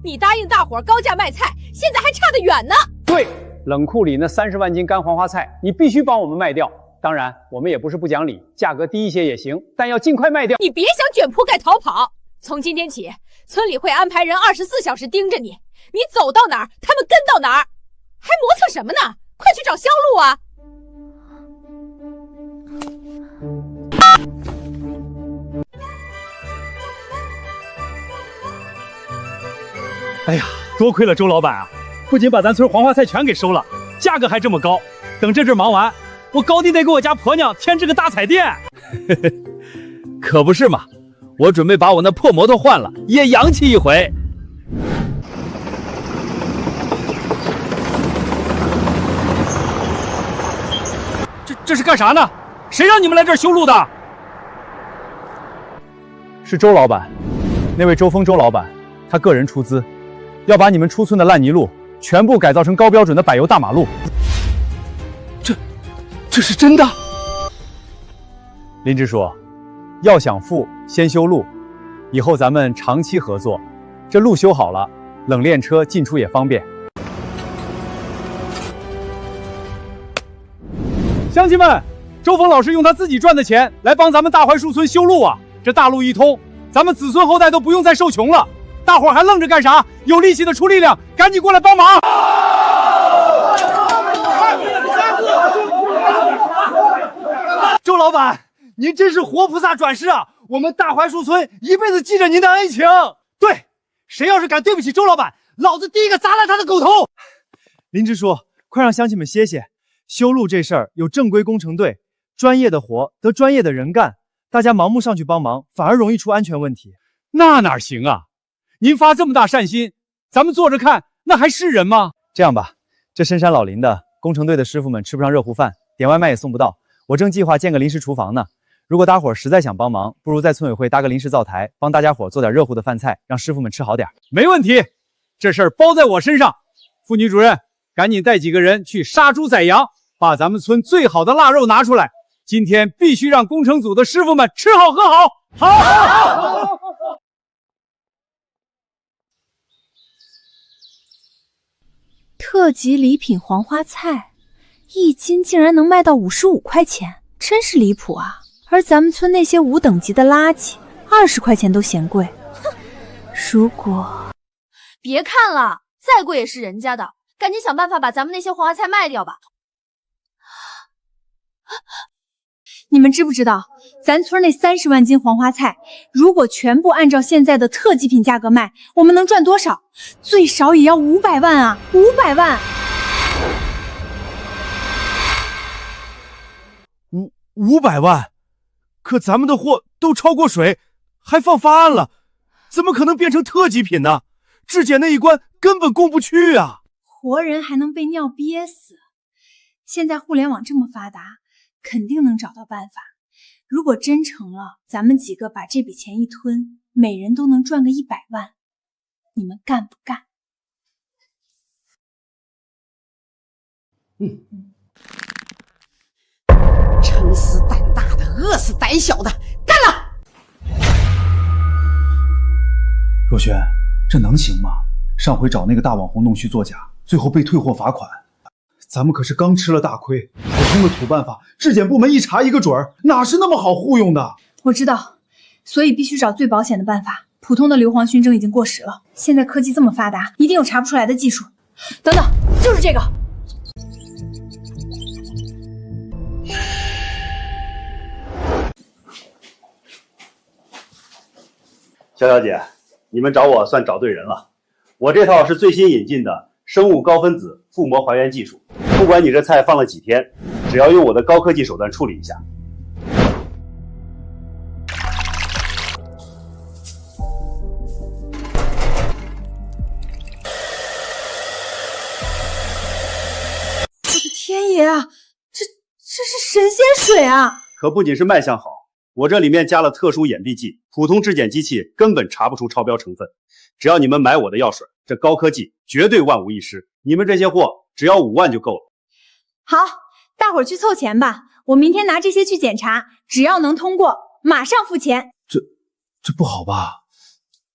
你答应大伙儿高价卖菜，现在还差得远呢。对，冷库里那30万斤干黄花菜，你必须帮我们卖掉。当然，我们也不是不讲理，价格低一些也行，但要尽快卖掉。你别想卷铺盖逃跑。从今天起，村里会安排人24小时盯着你，你走到哪儿，他们跟到哪儿，还磨蹭什么呢？快去找销路啊！哎呀，多亏了周老板啊，不仅把咱村黄花菜全给收了，价格还这么高。等这阵忙完，我高低得给我家婆娘添置个大彩电。可不是嘛，我准备把我那破摩托换了，也洋气一回。这是干啥呢？谁让你们来这儿修路的？是周老板，那位周峰周老板，他个人出资，要把你们出村的烂泥路全部改造成高标准的柏油大马路。这是真的？林支书，要想富，先修路，以后咱们长期合作。这路修好了，冷链车进出也方便。乡亲们，周峰老师用他自己赚的钱来帮咱们大槐树村修路啊！这大路一通，咱们子孙后代都不用再受穷了。大伙儿还愣着干啥？有力气的出力量，赶紧过来帮忙！周老板，您真是活菩萨转世啊！我们大槐树村一辈子记着您的恩情。对，谁要是敢对不起周老板，老子第一个砸烂他的狗头！林支书，快让乡亲们歇歇。修路这事儿有正规工程队，专业的活得专业的人干，大家盲目上去帮忙，反而容易出安全问题。那哪行啊？您发这么大善心，咱们坐着看，那还是人吗？这样吧，这深山老林的工程队的师傅们吃不上热乎饭，点外卖也送不到，我正计划建个临时厨房呢。如果大伙儿实在想帮忙，不如在村委会搭个临时灶台，帮大家伙做点热乎的饭菜，让师傅们吃好点。没问题，这事儿包在我身上。妇女主任，赶紧带几个人去杀猪宰羊，把咱们村最好的腊肉拿出来。今天必须让工程组的师傅们吃好喝好。好。特级礼品黄花菜，1斤竟然能卖到55块钱，真是离谱啊！而咱们村那些5等级的垃圾，20块钱都嫌贵。哼，如果……别看了，再贵也是人家的，赶紧想办法把咱们那些黄花菜卖掉吧。你们知不知道，咱村那30万斤黄花菜，如果全部按照现在的特级品价格卖，我们能赚多少？最少也要500万啊！500万！500万？可咱们的货都超过水，还放发案了，怎么可能变成特级品呢？质检那一关根本过不去啊！活人还能被尿憋死？现在互联网这么发达，肯定能找到办法。如果真成了，咱们几个把这笔钱一吞，每人都能赚个100万。你们干不干？撑死胆大的，饿死胆小的，干了！若萱，这能行吗？上回找那个大网红弄虚作假，最后被退货罚款。咱们可是刚吃了大亏，普通的土办法，质检部门一查一个准儿，哪是那么好糊用的？我知道，所以必须找最保险的办法。普通的硫磺熏蒸已经过时了，现在科技这么发达，一定有查不出来的技术。等等，就是这个。肖小姐，你们找我算找对人了。我这套是最新引进的生物高分子覆膜还原技术，不管你这菜放了几天，只要用我的高科技手段处理一下。我的天爷啊，这是神仙水啊！可不仅是卖相好，我这里面加了特殊掩蔽剂，普通质检机器根本查不出超标成分。只要你们买我的药水，这高科技绝对万无一失。你们这些货只要5万就够了。好，大伙儿去凑钱吧，我明天拿这些去检查，只要能通过，马上付钱。这不好吧？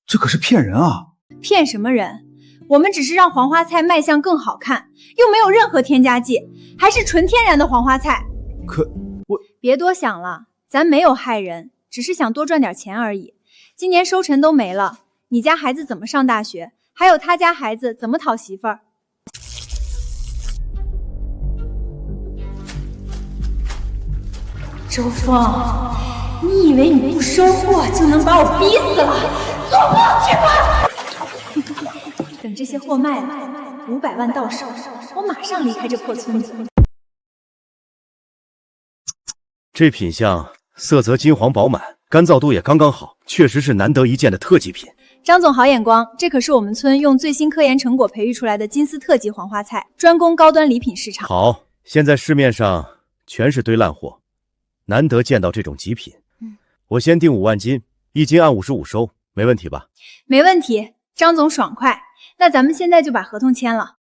这可是骗人啊！骗什么人？我们只是让黄花菜卖相更好看，又没有任何添加剂，还是纯天然的黄花菜。可我……别多想了，咱没有害人，只是想多赚点钱而已。今年收成都没了。你家孩子怎么上大学，还有他家孩子怎么讨媳妇儿。周峰，你以为你不收货就能把我逼死了？做梦去吧！等这些货卖了，500万到手，我马上离开这破村子。这品相色泽金黄饱满，干燥度也刚刚好，确实是难得一见的特级品。张总好眼光，这可是我们村用最新科研成果培育出来的金丝特级黄花菜，专攻高端礼品市场。好，现在市面上全是堆烂货，难得见到这种极品。我先定5万斤，1斤按55收，没问题吧？没问题，张总爽快。那咱们现在就把合同签了。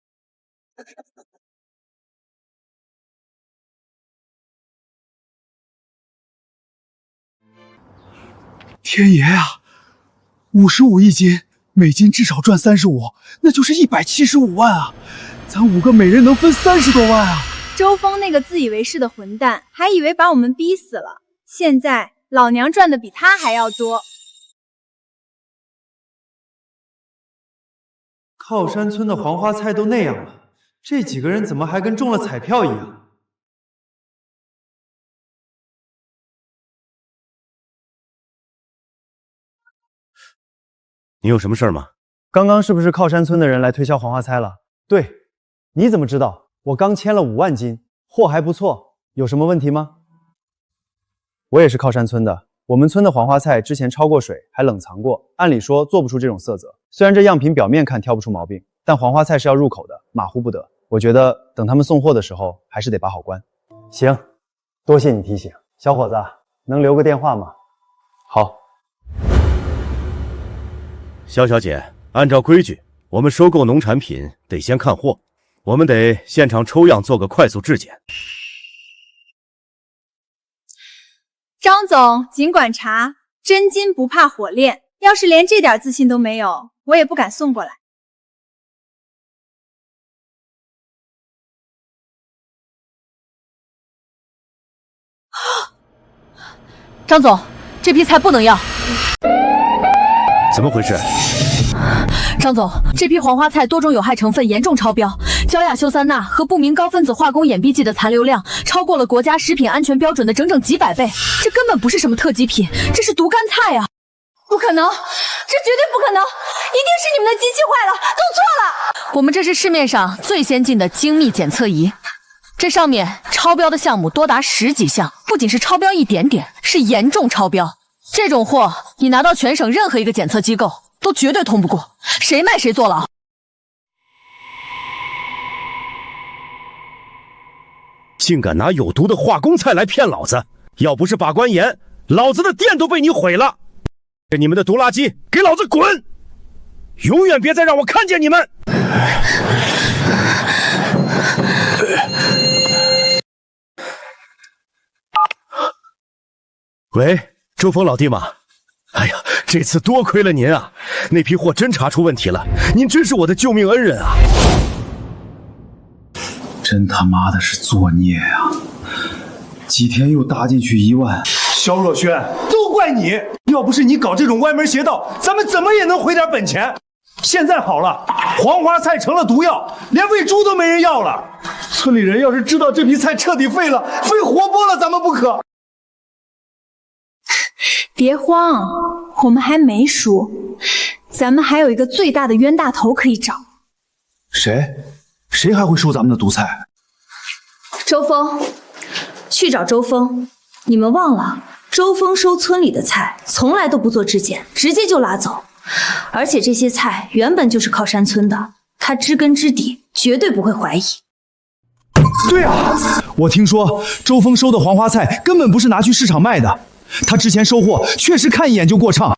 天爷啊！55一斤，每斤至少赚35，那就是175万啊！咱5个每人能分30多万啊！周峰那个自以为是的混蛋，还以为把我们逼死了，现在老娘赚的比他还要多。靠山村的黄花菜都那样了，这几个人怎么还跟中了彩票一样？你有什么事儿吗？刚刚是不是靠山村的人来推销黄花菜了？对，你怎么知道？我刚签了5万斤，货还不错，有什么问题吗？我也是靠山村的，我们村的黄花菜之前焯过水，还冷藏过，按理说做不出这种色泽。虽然这样品表面看挑不出毛病，但黄花菜是要入口的，马虎不得。我觉得等他们送货的时候，还是得把好关。行，多谢你提醒，小伙子，能留个电话吗？好。肖小姐，按照规矩，我们收购农产品得先看货，我们得现场抽样做个快速质检。张总，尽管查，真金不怕火炼。要是连这点自信都没有，我也不敢送过来。张总，这批菜不能要。怎么回事？张总，这批黄花菜多种有害成分严重超标，焦亚溴酸钠和不明高分子化工掩蔽剂的残留量超过了国家食品安全标准的整整几百倍，这根本不是什么特级品，这是毒干菜啊！不可能，这绝对不可能，一定是你们的机器坏了，弄错了。我们这是市面上最先进的精密检测仪，这上面超标的项目多达10几项，不仅是超标一点点，是严重超标。这种货你拿到全省任何一个检测机构都绝对通不过，谁卖谁坐牢。竟敢拿有毒的化工菜来骗老子！要不是把关严，老子的店都被你毁了！你们的毒垃圾，给老子滚！永远别再让我看见你们！喂，周峰老弟吗？哎呀，这次多亏了您啊！那批货真查出问题了，您真是我的救命恩人啊！真他妈的是作孽啊！几天又搭进去1万，肖若轩，都怪你！要不是你搞这种歪门邪道，咱们怎么也能回点本钱。现在好了，黄花菜成了毒药，连喂猪都没人要了。村里人要是知道这批菜彻底废了，非活剥了咱们不可。别慌，我们还没输，咱们还有一个最大的冤大头可以找。谁还会收咱们的毒菜？周峰，去找周峰。你们忘了，周峰收村里的菜从来都不做质检，直接就拉走。而且这些菜原本就是靠山村的，他知根知底，绝对不会怀疑。对啊，我听说周峰收的黄花菜根本不是拿去市场卖的，他之前收货确实看一眼就过秤。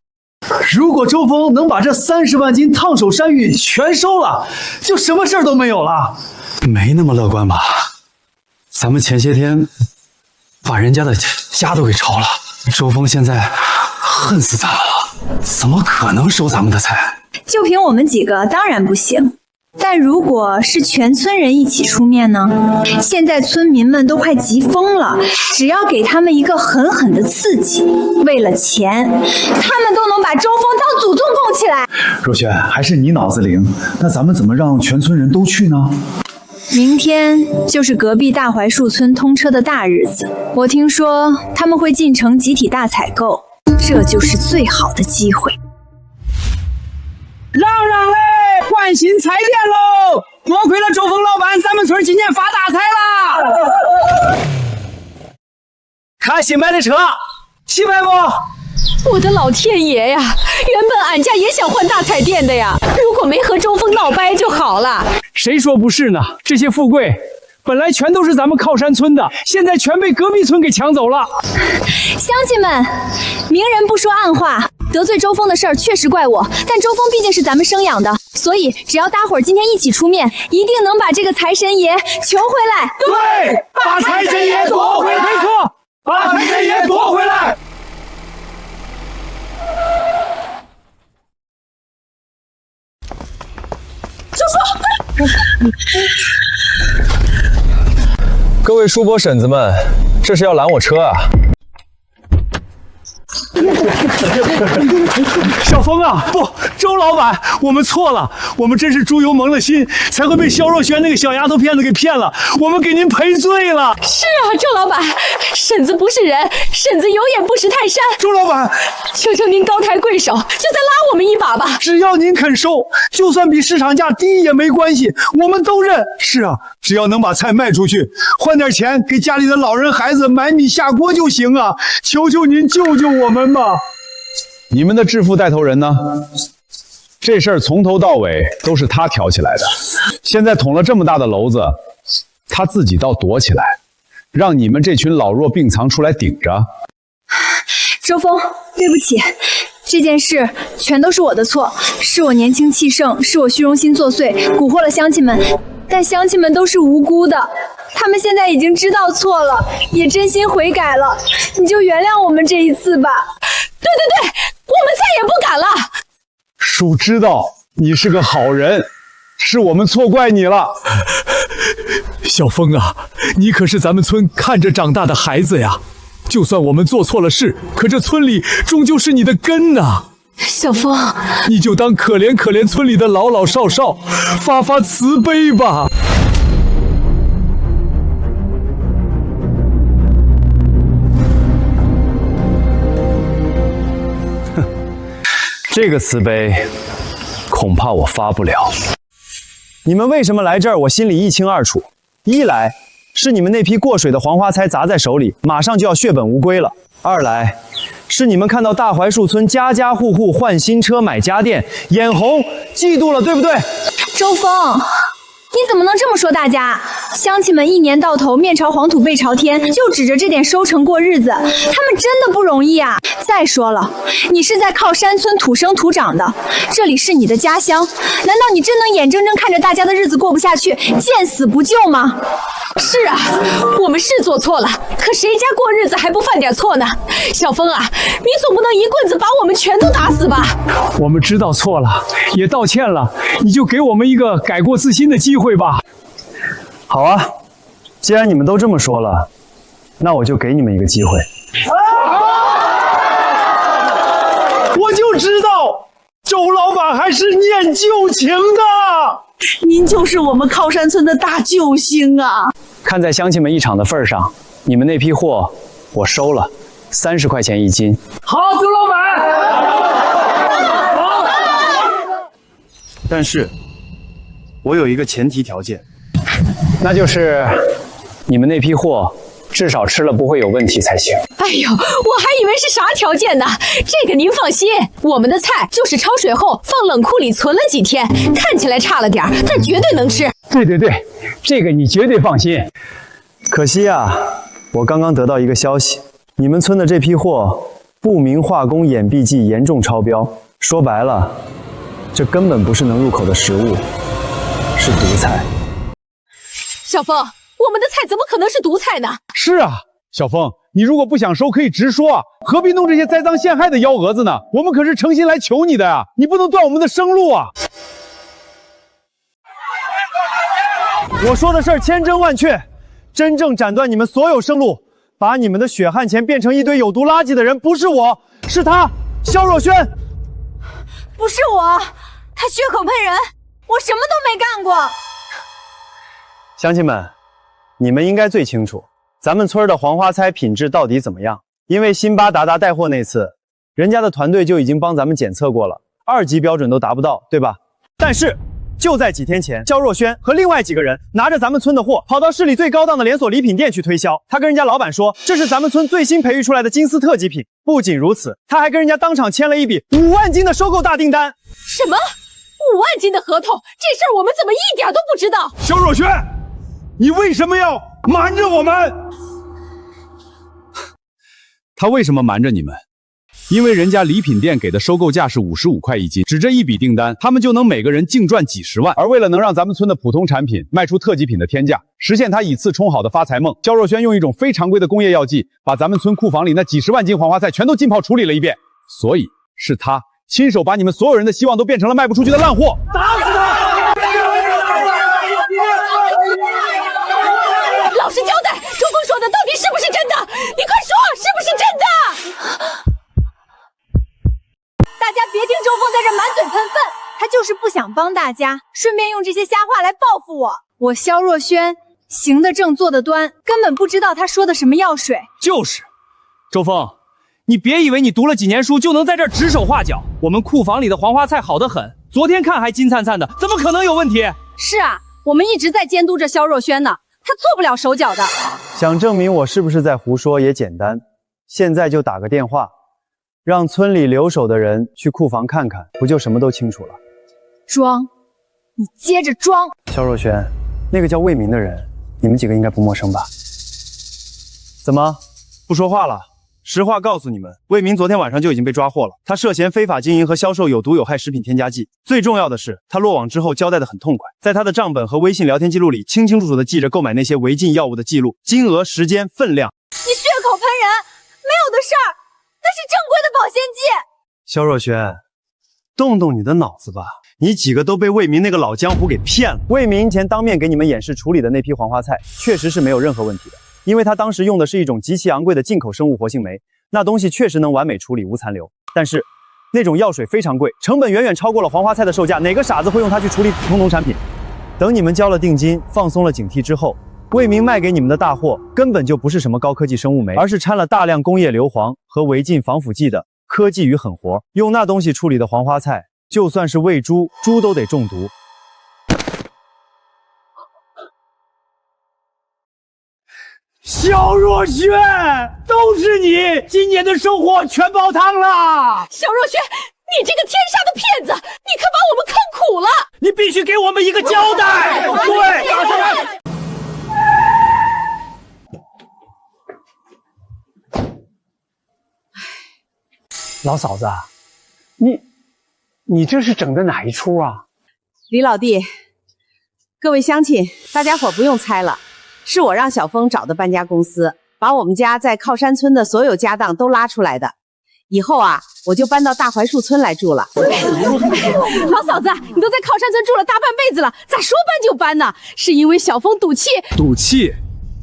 如果周峰能把这30万斤烫手山芋全收了，就什么事儿都没有了。没那么乐观吧？咱们前些天把人家的家都给抄了，周峰现在恨死咱们了，怎么可能收咱们的菜？就凭我们几个，当然不行。但如果是全村人一起出面呢？现在村民们都快急疯了，只要给他们一个狠狠的刺激，为了钱，他们都能把周峰当祖宗供起来。若瑄，还是你脑子灵。那咱们怎么让全村人都去呢？明天就是隔壁大槐树村通车的大日子，我听说他们会进城集体大采购，这就是最好的机会。让嘞，换新彩电喽！多亏了周峰老板，咱们村今年发大财啦！看新买的车，气派不？我的老天爷呀！原本俺家也想换大彩电的呀，如果没和周峰闹掰就好了。谁说不是呢？这些富贵本来全都是咱们靠山村的，现在全被隔壁村给抢走了。乡亲们，明人不说暗话，得罪周峰的事儿确实怪我，但周峰毕竟是咱们生养的，所以只要大伙儿今天一起出面，一定能把这个财神爷求回来。对，把财神爷夺回来，没错，把财神爷夺回来。周峰，各位叔伯婶子们，这是要拦我车啊！小峰啊，不，周老板，我们错了，我们真是猪油蒙了心，才会被肖若瑄那个小丫头片子给骗了，我们给您赔罪了。是啊，周老板，婶子不是人，婶子有眼不识泰山。周老板，求求您高抬贵手，就再拉我们一把吧。只要您肯收，就算比市场价低也没关系，我们都认。是啊，只要能把菜卖出去，换点钱给家里的老人孩子买米下锅就行啊！求求您救救我们吧！你们的致富带头人呢？这事儿从头到尾都是他挑起来的，现在捅了这么大的篓子，他自己倒躲起来，让你们这群老弱病残出来顶着。周峰，对不起，这件事全都是我的错，是我年轻气盛，是我虚荣心作祟，蛊惑了乡亲们，但乡亲们都是无辜的，他们现在已经知道错了，也真心悔改了，你就原谅我们这一次吧。对，我们再也不敢了。叔知道你是个好人，是我们错怪你了。小峰啊，你可是咱们村看着长大的孩子呀，就算我们做错了事，可这村里终究是你的根呐。小峰，你就当可怜可怜村里的老老少少，发发慈悲吧。这个慈悲，恐怕我发不了。你们为什么来这儿，我心里一清二楚。一来是你们那批过水的黄花菜砸在手里，马上就要血本无归了；二来是你们看到大槐树村家家户户换新车买家电，眼红嫉妒了，对不对？周峰，你怎么能这么说大家？乡亲们一年到头面朝黄土背朝天，就指着这点收成过日子，他们真的不容易啊！再说了，你是在靠山村土生土长的，这里是你的家乡，难道你真能眼睁睁看着大家的日子过不下去，见死不救吗？是啊，我们是做错了，可谁家过日子还不犯点错呢？小峰啊，你总不能一棍子把我们全都打死吧？我们知道错了，也道歉了，你就给我们一个改过自新的机会吧。好啊，既然你们都这么说了，那我就给你们一个机会。我就知道周老板还是念旧情的，您就是我们靠山村的大救星啊！看在乡亲们一场的份上，你们那批货我收了，30块钱一斤。好，周老板。好。但是，我有一个前提条件，那就是你们那批货至少吃了不会有问题才行。哎呦，我还以为是啥条件呢，这个您放心，我们的菜就是焯水后放冷库里存了几天，看起来差了点，但绝对能吃。对，这个你绝对放心。可惜啊，我刚刚得到一个消息，你们村的这批货不明化工掩蔽剂严重超标，说白了，这根本不是能入口的食物，是毒菜。小峰，我们的菜怎么可能是毒菜呢？是啊，小峰，你如果不想收，可以直说啊，何必弄这些栽赃陷害的幺蛾子呢？我们可是诚心来求你的呀，你不能断我们的生路啊！我说的事儿千真万确，真正斩断你们所有生路，把你们的血汗钱变成一堆有毒垃圾的人，不是我，是他，萧若萱。不是我，他血口喷人，我什么都没干过。乡亲们，你们应该最清楚，咱们村的黄花菜品质到底怎么样？因为辛巴达达带货那次，人家的团队就已经帮咱们检测过了，2级标准都达不到，对吧？但是就在几天前，萧若萱和另外几个人拿着咱们村的货，跑到市里最高档的连锁礼品店去推销。他跟人家老板说，这是咱们村最新培育出来的金丝特级品。不仅如此，他还跟人家当场签了一笔5万斤的收购大订单。什么？5万斤的合同？这事儿我们怎么一点都不知道？萧若萱，你为什么要瞒着我们？他为什么瞒着你们？因为人家礼品店给的收购价是55块1斤，只这一笔订单，他们就能每个人净赚几十万。而为了能让咱们村的普通产品卖出特级品的天价，实现他以次充好的发财梦，萧若萱用一种非常规的工业药剂，把咱们村库房里那几十万斤黄花菜全都浸泡处理了一遍。所以是他亲手把你们所有人的希望都变成了卖不出去的烂货。打死他！老实交代，周峰说的到底是不是真的？你快说，是不是真的？大家别听周峰在这满嘴喷粪，他就是不想帮大家，顺便用这些瞎话来报复我。我萧若萱行得正坐得端，根本不知道他说的什么药水。就是，周峰，你别以为你读了几年书就能在这儿指手画脚。我们库房里的黄花菜好得很，昨天看还金灿灿的，怎么可能有问题？是啊，我们一直在监督着萧若萱呢，她做不了手脚的。想证明我是不是在胡说也简单，现在就打个电话。让村里留守的人去库房看看，不就什么都清楚了？装，你接着装。萧若萱，那个叫魏明的人，你们几个应该不陌生吧？怎么不说话了？实话告诉你们，魏明昨天晚上就已经被抓获了，他涉嫌非法经营和销售有毒有害食品添加剂。最重要的是，他落网之后交代得很痛快，在他的账本和微信聊天记录里，清清楚楚地记着购买那些违禁药物的记录、金额、时间、分量。你血口喷人，没有的事儿。那是正规的保鲜剂。萧若萱，动动你的脑子吧，你几个都被魏明那个老江湖给骗了。魏明前当面给你们演示处理的那批黄花菜，确实是没有任何问题的，因为他当时用的是一种极其昂贵的进口生物活性酶，那东西确实能完美处理无残留。但是那种药水非常贵，成本远远超过了黄花菜的售价，哪个傻子会用它去处理普通农产品？等你们交了定金，放松了警惕之后，魏明卖给你们的大货根本就不是什么高科技生物酶，而是掺了大量工业硫磺和违禁防腐剂的科技与狠活。用那东西处理的黄花菜，就算是喂猪，猪都得中毒。萧若萱，都是你，今年的收获全泡汤了。萧若萱，你这个天杀的骗子，你可把我们坑苦了！你必须给我们一个交代。对。老嫂子，你这是整的哪一出啊？李老弟，各位乡亲，大家伙不用猜了，是我让小峰找的搬家公司，把我们家在靠山村的所有家当都拉出来的。以后啊，我就搬到大槐树村来住了。老嫂子，你都在靠山村住了大半辈子了，咋说搬就搬呢？是因为小峰赌气？赌气？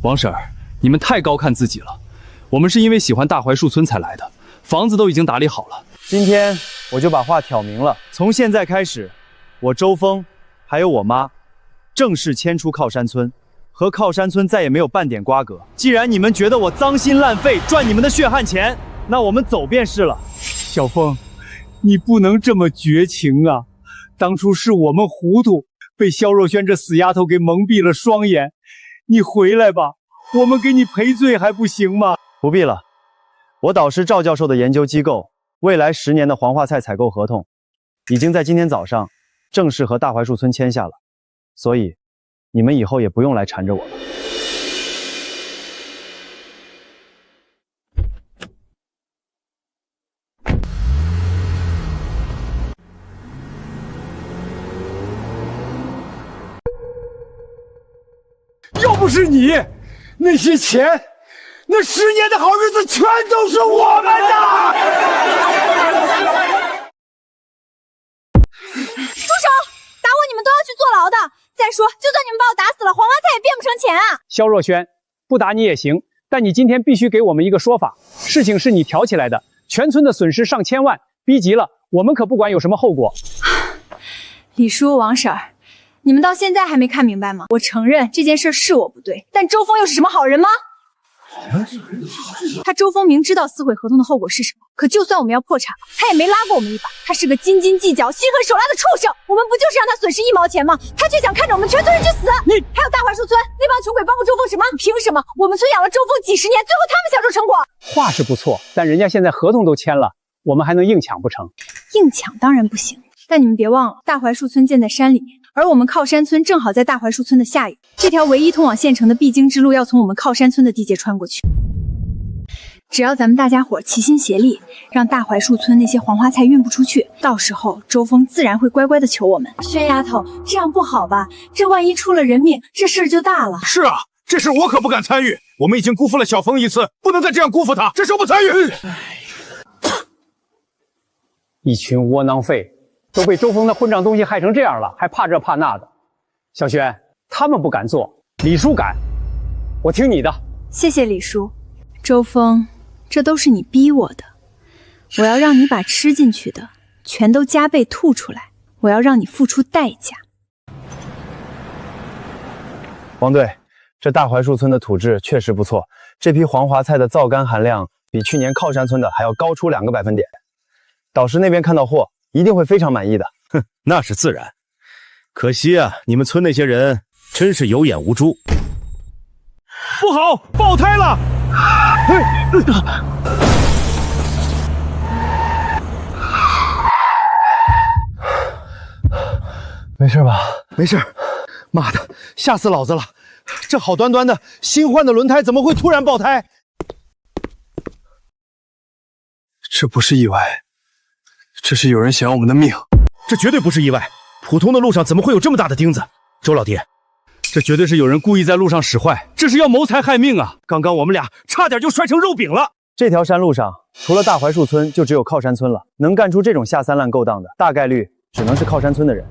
王婶儿，你们太高看自己了。我们是因为喜欢大槐树村才来的。房子都已经打理好了，今天我就把话挑明了，从现在开始，我周峰还有我妈正式迁出靠山村，和靠山村再也没有半点瓜葛。既然你们觉得我脏心烂肺，赚你们的血汗钱，那我们走便是了。小峰，你不能这么绝情啊！当初是我们糊涂，被萧若萱这死丫头给蒙蔽了双眼。你回来吧，我们给你赔罪还不行吗？不必了。我导师赵教授的研究机构未来10年的黄花菜采购合同，已经在今天早上正式和大槐树村签下了，所以你们以后也不用来缠着我了。要不是你，那些钱，那10年的好日子全都是我们的。住手！打我你们都要去坐牢的！再说，就算你们把我打死了，黄花菜也变不成钱啊！肖若萱，不打你也行，但你今天必须给我们一个说法。事情是你挑起来的，全村的损失上千万，逼急了，我们可不管有什么后果。李叔、王婶儿，你们到现在还没看明白吗？我承认这件事是我不对，但周峰又是什么好人吗？他周峰明知道撕毁合同的后果是什么，可就算我们要破产，他也没拉过我们一把。他是个斤斤计较、心狠手辣的畜生。我们不就是让他损失1毛钱吗？他却想看着我们全村人去死。还有大槐树村那帮穷鬼帮过周峰什么？凭什么我们村养了周峰几十年，最后他们享受成果？话是不错，但人家现在合同都签了，我们还能硬抢不成？硬抢当然不行，但你们别忘了，大槐树村建在山里面，而我们靠山村正好在大槐树村的下游。这条唯一通往县城的必经之路要从我们靠山村的地界穿过去。只要咱们大家伙齐心协力，让大槐树村那些黄花菜运不出去，到时候周峰自然会乖乖的求我们。轩丫头，这样不好吧？这万一出了人命，这事儿就大了。是啊，这事我可不敢参与。我们已经辜负了小峰一次，不能再这样辜负他。这事我不参与。一群窝囊废，都被周峰那混账东西害成这样了，还怕这怕那的。小轩，他们不敢做，李叔敢，我听你的。谢谢李叔。周峰，这都是你逼我的，我要让你把吃进去的全都加倍吐出来，我要让你付出代价。王队，这大槐树村的土质确实不错，这批黄花菜的皂苷含量比去年靠山村的还要高出2个百分点。导师那边看到货，一定会非常满意的。哼，那是自然。可惜啊，你们村那些人真是有眼无珠。不好，爆胎了！没事吧？没事。妈的，吓死老子了！这好端端的新换的轮胎怎么会突然爆胎？这不是意外，这是有人想要我们的命。这绝对不是意外，普通的路上怎么会有这么大的钉子？周老弟，这绝对是有人故意在路上使坏，这是要谋财害命啊！刚刚我们俩差点就摔成肉饼了。这条山路上，除了大槐树村，就只有靠山村了。能干出这种下三滥勾当的，大概率只能是靠山村的人。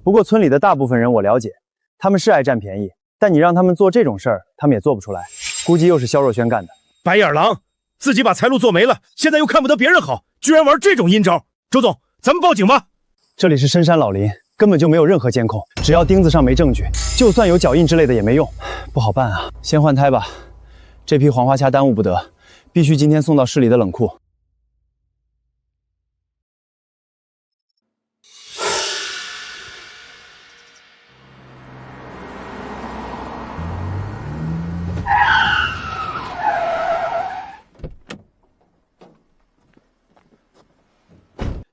不过村里的大部分人我了解，他们是爱占便宜，但你让他们做这种事儿，他们也做不出来。估计又是肖若萱干的。白眼狼，自己把财路做没了，现在又看不得别人好，居然玩这种阴招。周总，咱们报警吧。这里是深山老林，根本就没有任何监控，只要钉子上没证据，就算有脚印之类的也没用，不好办啊。先换胎吧，这批黄花掐耽误不得，必须今天送到市里的冷库。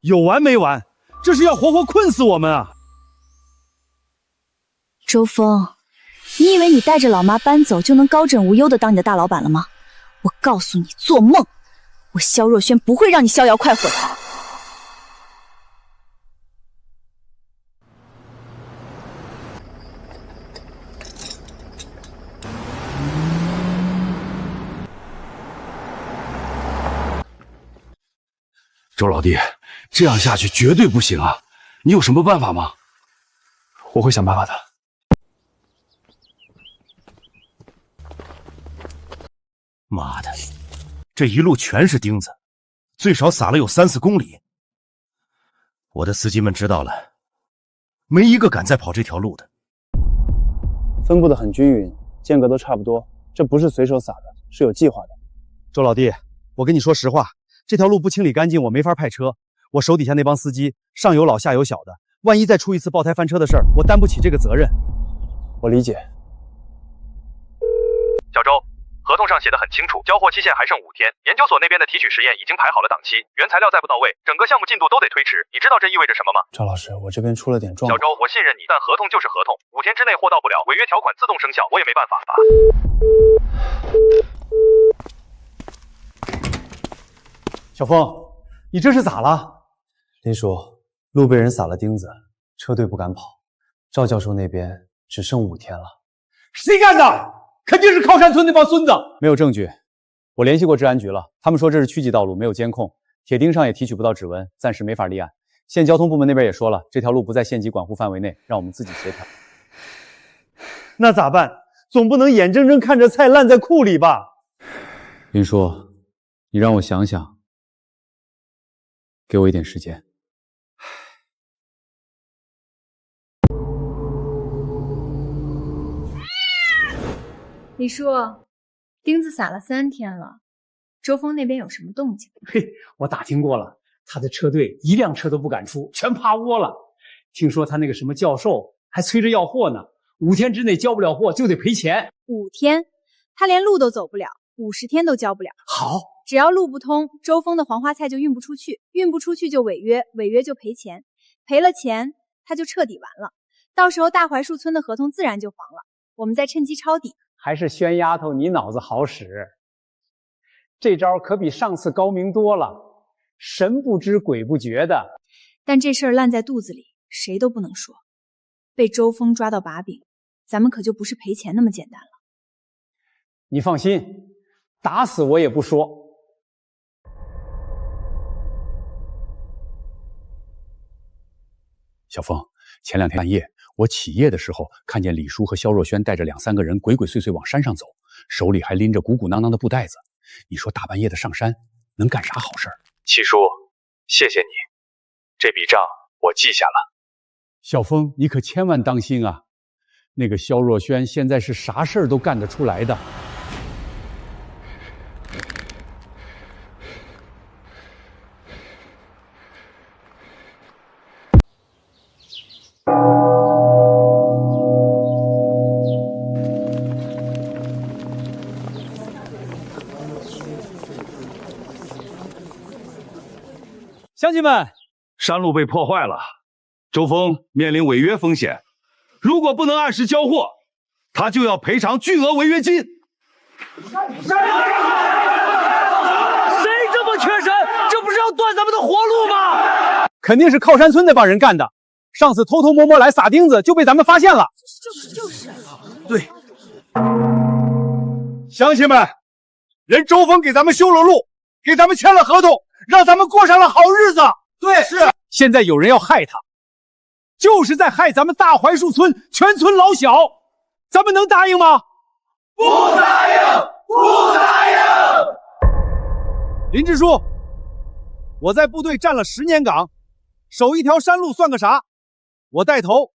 有完没完？这是要活活困死我们啊！周峰，你以为你带着老妈搬走就能高枕无忧的当你的大老板了吗？我告诉你，做梦！我肖若萱不会让你逍遥快活的。周老弟，这样下去绝对不行啊！你有什么办法吗？我会想办法的。妈的，这一路全是钉子，最少撒了有3、4公里。我的司机们知道了，没一个敢再跑这条路的。分布的很均匀，间隔都差不多，这不是随手撒的，是有计划的。周老弟，我跟你说实话，这条路不清理干净，我没法派车。我手底下那帮司机，上有老下有小的，万一再出一次爆胎翻车的事儿，我担不起这个责任。我理解。小周，合同上写的很清楚，交货期限还剩5天。研究所那边的提取实验已经排好了档期，原材料再不到位，整个项目进度都得推迟。你知道这意味着什么吗？赵老师，我这边出了点状况。小周，我信任你，但合同就是合同，5天之内货到不了，违约条款自动生效，我也没办法。小峰，你这是咋了？林叔，路被人撒了钉子，车队不敢跑。赵教授那边只剩5天了。谁干的？肯定是靠山村那帮孙子。没有证据，我联系过治安局了，他们说这是区级道路，没有监控，铁钉上也提取不到指纹，暂时没法立案。县交通部门那边也说了，这条路不在县级管护范围内，让我们自己协调。那咋办？总不能眼睁睁看着菜烂在库里吧？林叔，你让我想想，给我一点时间。李叔，钉子撒了3天了，周峰那边有什么动静？嘿，我打听过了，他的车队1辆车都不敢出，全趴窝了。听说他那个什么教授还催着要货呢，5天之内交不了货就得赔钱。5天？他连路都走不了，50天都交不了。好，只要路不通，周峰的黄花菜就运不出去，运不出去就违约，违约就赔钱，赔了钱他就彻底完了。到时候大槐树村的合同自然就黄了，我们再趁机抄底。还是宣丫头你脑子好使，这招可比上次高明多了，神不知鬼不觉的。但这事儿烂在肚子里，谁都不能说。被周峰抓到把柄，咱们可就不是赔钱那么简单了。你放心，打死我也不说。小峰，前2天半夜，我起夜的时候，看见李叔和肖若轩带着2、3个人鬼鬼祟祟往山上走，手里还拎着鼓鼓囊囊的布袋子。你说大半夜的上山，能干啥好事儿？七叔，谢谢你，这笔账我记下了。小峰，你可千万当心啊！那个肖若轩现在是啥事儿都干得出来的。乡亲们，山路被破坏了，周峰面临违约风险。如果不能按时交货，他就要赔偿巨额违约金。谁这么缺神？这不是要断咱们的活路吗？肯定是靠山村那帮人干的。上次偷偷摸摸来撒钉子，就被咱们发现了。就是。对，乡亲们，人周峰给咱们修了路，给咱们签了合同，让咱们过上了好日子。对，是。现在有人要害他，就是在害咱们大槐树村全村老小，咱们能答应吗？不答应，不答应。林支书，我在部队站了10年岗，守一条山路算个啥？我带头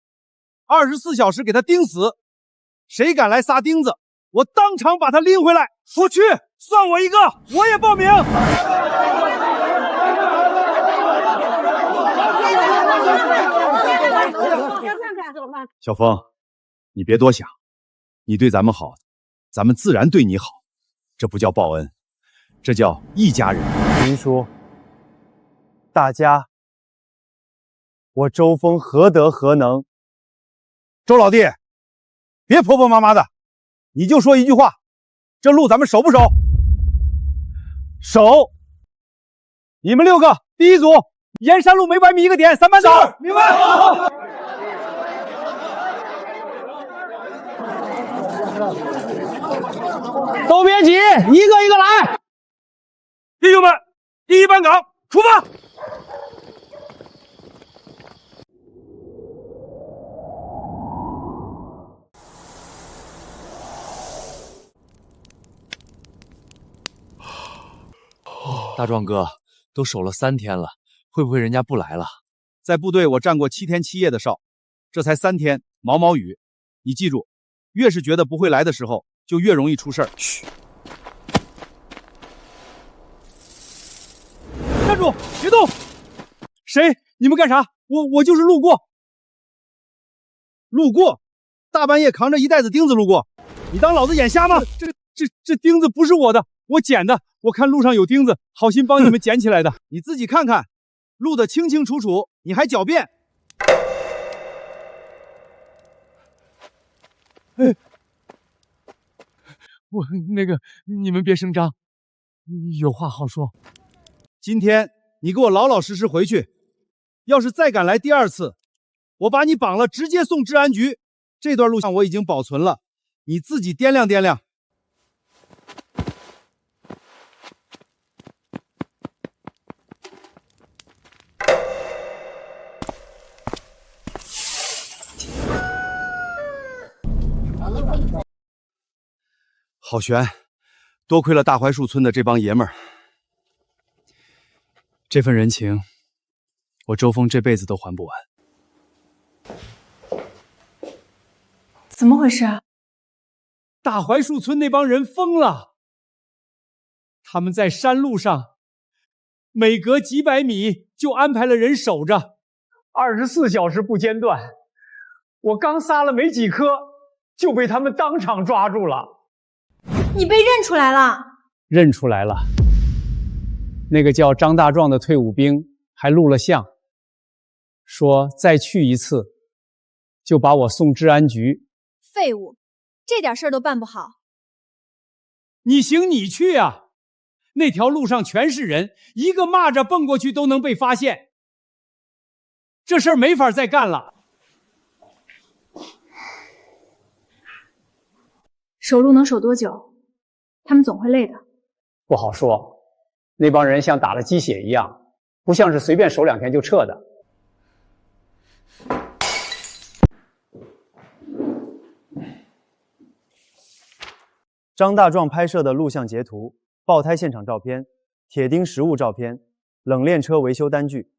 ，24小时给他钉死，谁敢来撒钉子，我当场把他拎回来。我去，算我一个，我也报名。小峰，你别多想，你对咱们好，咱们自然对你好，这不叫报恩，这叫一家人。林叔，大家，我周峰何德何能？周老弟，别婆婆妈妈的，你就说一句话，这路咱们守不守？守。你们6个，第一组沿山路每100米一个点，3班走。明白。都别急，一个一个来。弟兄们，第1班岗出发。大壮哥，都守了3天了，会不会人家不来了？在部队我站过7天7夜的哨，这才3天，毛毛雨。你记住，越是觉得不会来的时候，就越容易出事儿。嘘，站住，别动！谁？你们干啥？我就是路过。路过？大半夜扛着一袋子钉子路过，你当老子眼瞎吗？这钉子不是我的，我捡的。我看路上有钉子，好心帮你们捡起来的。你自己看看，录得清清楚楚，你还狡辩？我那个，你们别声张，有话好说。今天你给我老老实实回去，要是再敢来第2次，我把你绑了，直接送治安局。这段录像我已经保存了，你自己掂量掂量。好悬，多亏了大槐树村的这帮爷们儿，这份人情，我周峰这辈子都还不完。怎么回事啊？大槐树村那帮人疯了，他们在山路上，每隔几百米就安排了人守着，24小时不间断。我刚撒了没几颗，就被他们当场抓住了。你被认出来了？认出来了，那个叫张大壮的退伍兵还录了像，说再去一次，就把我送治安局。废物，这点事儿都办不好。你行你去啊！那条路上全是人，一个蚂蚱蹦过去都能被发现。这事儿没法再干了。守路能守多久？他们总会累的。不好说，那帮人像打了鸡血一样，不像是随便守2天就撤的。张大壮拍摄的录像截图、爆胎现场照片、铁钉实物照片、冷链车维修单据。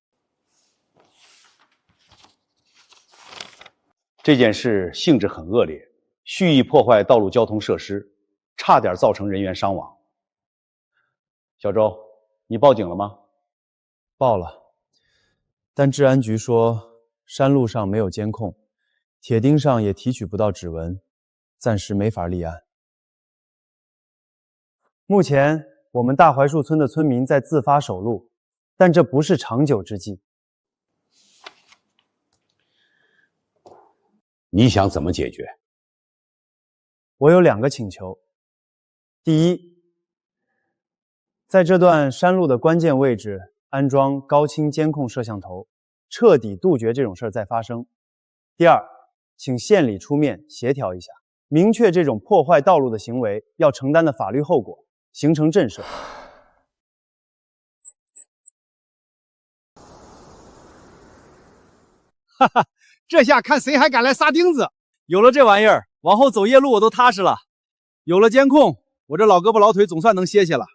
这件事性质很恶劣，蓄意破坏道路交通设施，差点造成人员伤亡。小周，你报警了吗？报了，但治安局说山路上没有监控，铁钉上也提取不到指纹，暂时没法立案。目前我们大槐树村的村民在自发守路，但这不是长久之计。你想怎么解决？我有2个请求。第一，在这段山路的关键位置安装高清监控摄像头，彻底杜绝这种事儿再发生。第二，请县里出面协调一下，明确这种破坏道路的行为要承担的法律后果，形成震慑。哈哈，这下看谁还敢来撒钉子！有了这玩意儿，往后走夜路我都踏实了。有了监控，我这老胳膊老腿总算能歇歇了。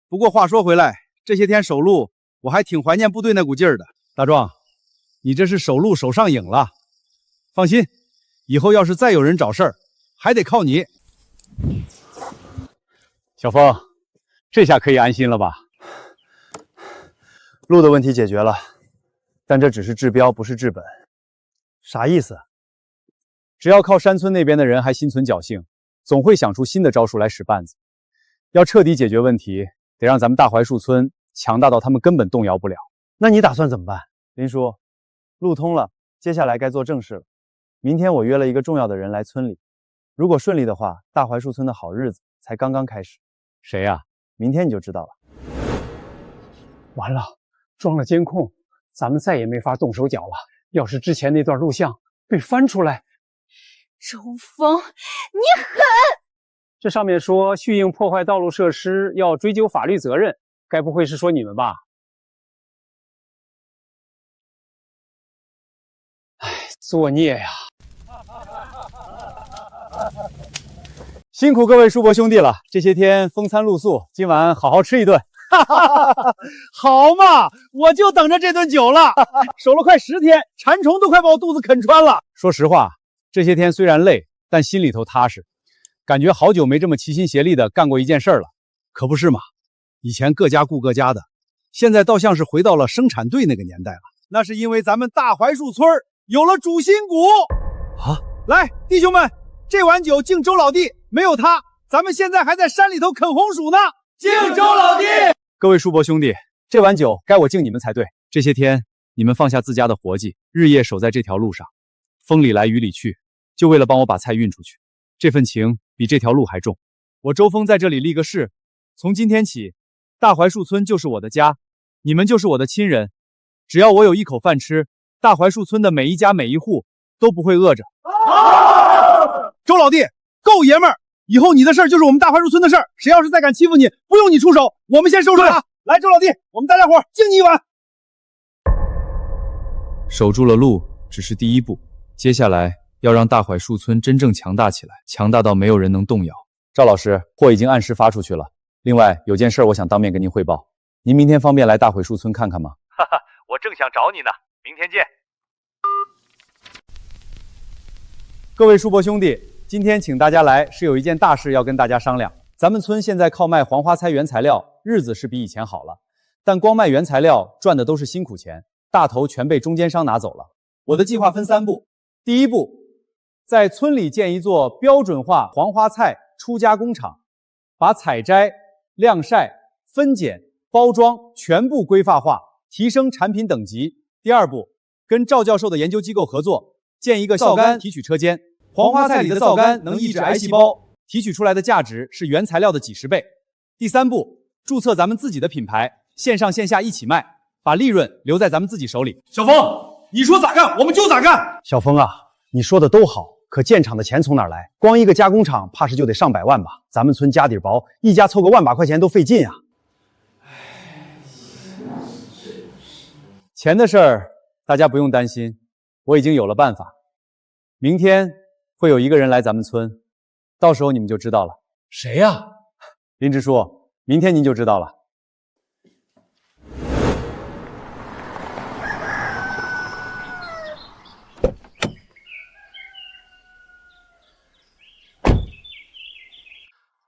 不过话说回来，这些天守路，我还挺怀念部队那股劲儿的。大壮，你这是守路守上瘾了。放心，以后要是再有人找事儿，还得靠你。小峰，这下可以安心了吧？路的问题解决了，但这只是治标，不是治本。啥意思？只要靠山村那边的人还心存侥幸，总会想出新的招数来使绊子。要彻底解决问题，得让咱们大槐树村强大到他们根本动摇不了。那你打算怎么办？林叔，路通了，接下来该做正事了。明天我约了一个重要的人来村里，如果顺利的话，大槐树村的好日子才刚刚开始。谁呀？明天你就知道了。完了，装了监控，咱们再也没法动手脚了。要是之前那段录像被翻出来，周峰，你狠！这上面说蓄意破坏道路设施要追究法律责任，该不会是说你们吧？哎，作孽呀！辛苦各位叔伯兄弟了，这些天风餐露宿，今晚好好吃一顿。好嘛，我就等着这顿酒了。守了快10天，馋虫都快把我肚子啃穿了。说实话，这些天虽然累，但心里头踏实，感觉好久没这么齐心协力的干过一件事了。可不是嘛，以前各家顾各家的，现在倒像是回到了生产队那个年代了。那是因为咱们大槐树村有了主心骨啊！来，弟兄们，这碗酒敬周老弟，没有他，咱们现在还在山里头啃红薯呢。敬周老弟！各位叔伯兄弟，这碗酒该我敬你们才对。这些天你们放下自家的活计，日夜守在这条路上，风里来雨里去，就为了帮我把菜运出去。这份情比这条路还重。我周峰在这里立个誓，从今天起，大槐树村就是我的家，你们就是我的亲人。只要我有一口饭吃，大槐树村的每一家每一户都不会饿着。周老弟，够爷们儿！以后你的事儿就是我们大槐树村的事儿，谁要是再敢欺负你，不用你出手，我们先收拾他。来，周老弟，我们大家伙敬你一碗。守住了路只是第一步，接下来要让大槐树村真正强大起来，强大到没有人能动摇。赵老师，货已经按时发出去了。另外有件事我想当面跟您汇报，您明天方便来大槐树村看看吗？哈哈，我正想找你呢，明天见。各位叔伯兄弟，今天请大家来是有一件大事要跟大家商量。咱们村现在靠卖黄花菜原材料，日子是比以前好了，但光卖原材料赚的都是辛苦钱，大头全被中间商拿走了。我的计划分3步，第一步，在村里建一座标准化黄花菜出加工厂，把采摘、晾晒、分拣、包装全部规范化，提升产品等级。第二步，跟赵教授的研究机构合作，建一个皂苷提取车间。黄花菜里的皂苷能抑制癌细胞，提取出来的价值是原材料的几10倍。第三步，注册咱们自己的品牌，线上线下一起卖，把利润留在咱们自己手里。小峰，你说咋干，我们就咋干。小峰啊，你说的都好，可建厂的钱从哪儿来？光一个加工厂怕是就得上百万吧？咱们村家底薄，一家凑个1万把块钱都费劲啊。钱的事儿大家不用担心，我已经有了办法。明天会有一个人来咱们村，到时候你们就知道了。谁呀？林支书，明天您就知道了。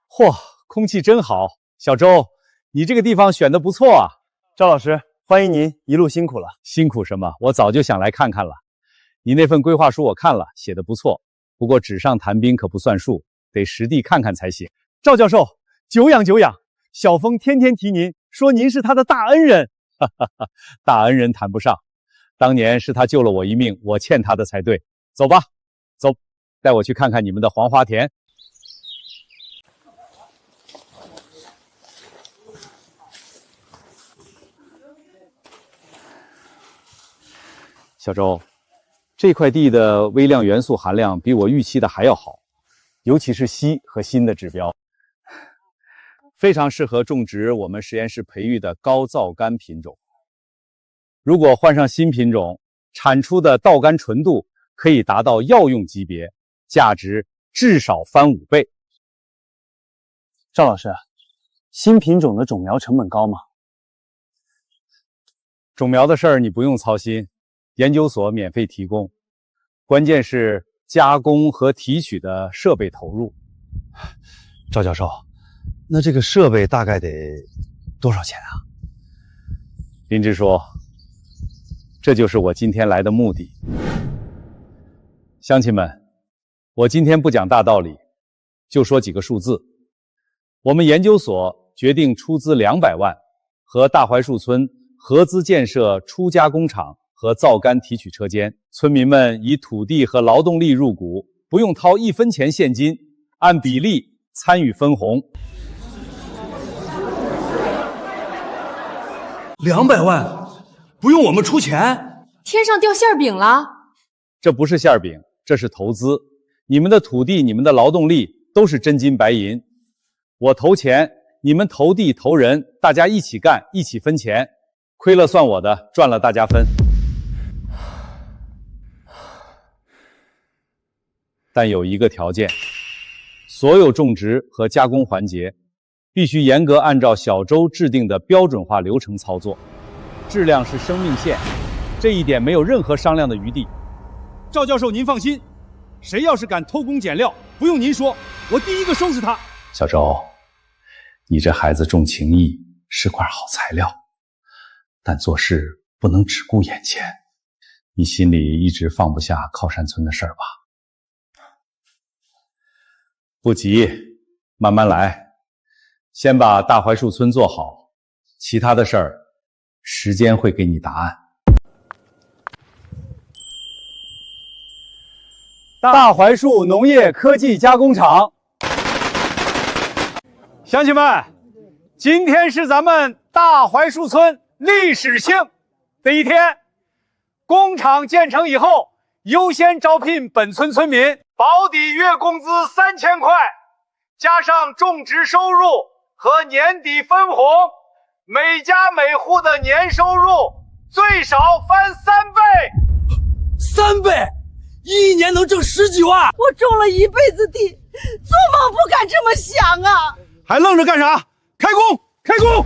嚯，空气真好！小周，你这个地方选的不错啊。赵老师，欢迎您，一路辛苦了。辛苦什么？我早就想来看看了。你那份规划书我看了，写的不错，不过纸上谈兵可不算数，得实地看看才行。赵教授，久仰久仰，小峰天天提您，说您是他的大恩人。哈哈哈，大恩人谈不上，当年是他救了我一命，我欠他的才对。走吧，走，带我去看看你们的黄花田。小周，这块地的微量元素含量比我预期的还要好，尤其是硒和锌的指标，非常适合种植我们实验室培育的高皂苷品种。如果换上新品种，产出的稻苷纯度可以达到药用级别，价值至少翻5倍。赵老师，新品种的种苗成本高吗？种苗的事儿你不用操心，研究所免费提供，关键是加工和提取的设备投入。赵教授，那这个设备大概得多少钱啊？林支书，这就是我今天来的目的。乡亲们，我今天不讲大道理，就说几个数字。我们研究所决定出资200万，和大槐树村合资建设初加工厂和皂苷提取车间，村民们以土地和劳动力入股，不用掏1分钱现金，按比例参与分红。200万，不用我们出钱？天上掉馅饼了？这不是馅饼，这是投资。你们的土地、你们的劳动力都是真金白银。我投钱，你们投地投人，大家一起干，一起分钱。亏了算我的，赚了大家分。但有一个条件，所有种植和加工环节必须严格按照小周制定的标准化流程操作，质量是生命线，这一点没有任何商量的余地。赵教授，您放心，谁要是敢偷工减料，不用您说，我第一个收拾他。小周，你这孩子重情义，是块好材料，但做事不能只顾眼前。你心里一直放不下靠山村的事儿吧？不急，慢慢来，先把大槐树村做好，其他的事儿，时间会给你答案。大槐树农业科技加工厂，乡亲们，今天是咱们大槐树村历史性的一天。工厂建成以后，优先招聘本村村民，保底月工资3000块，加上种植收入和年底分红，每家每户的年收入最少翻3倍。3倍，一年能挣10几万。我种了一辈子地，做梦不敢这么想啊！还愣着干啥？开工！开工！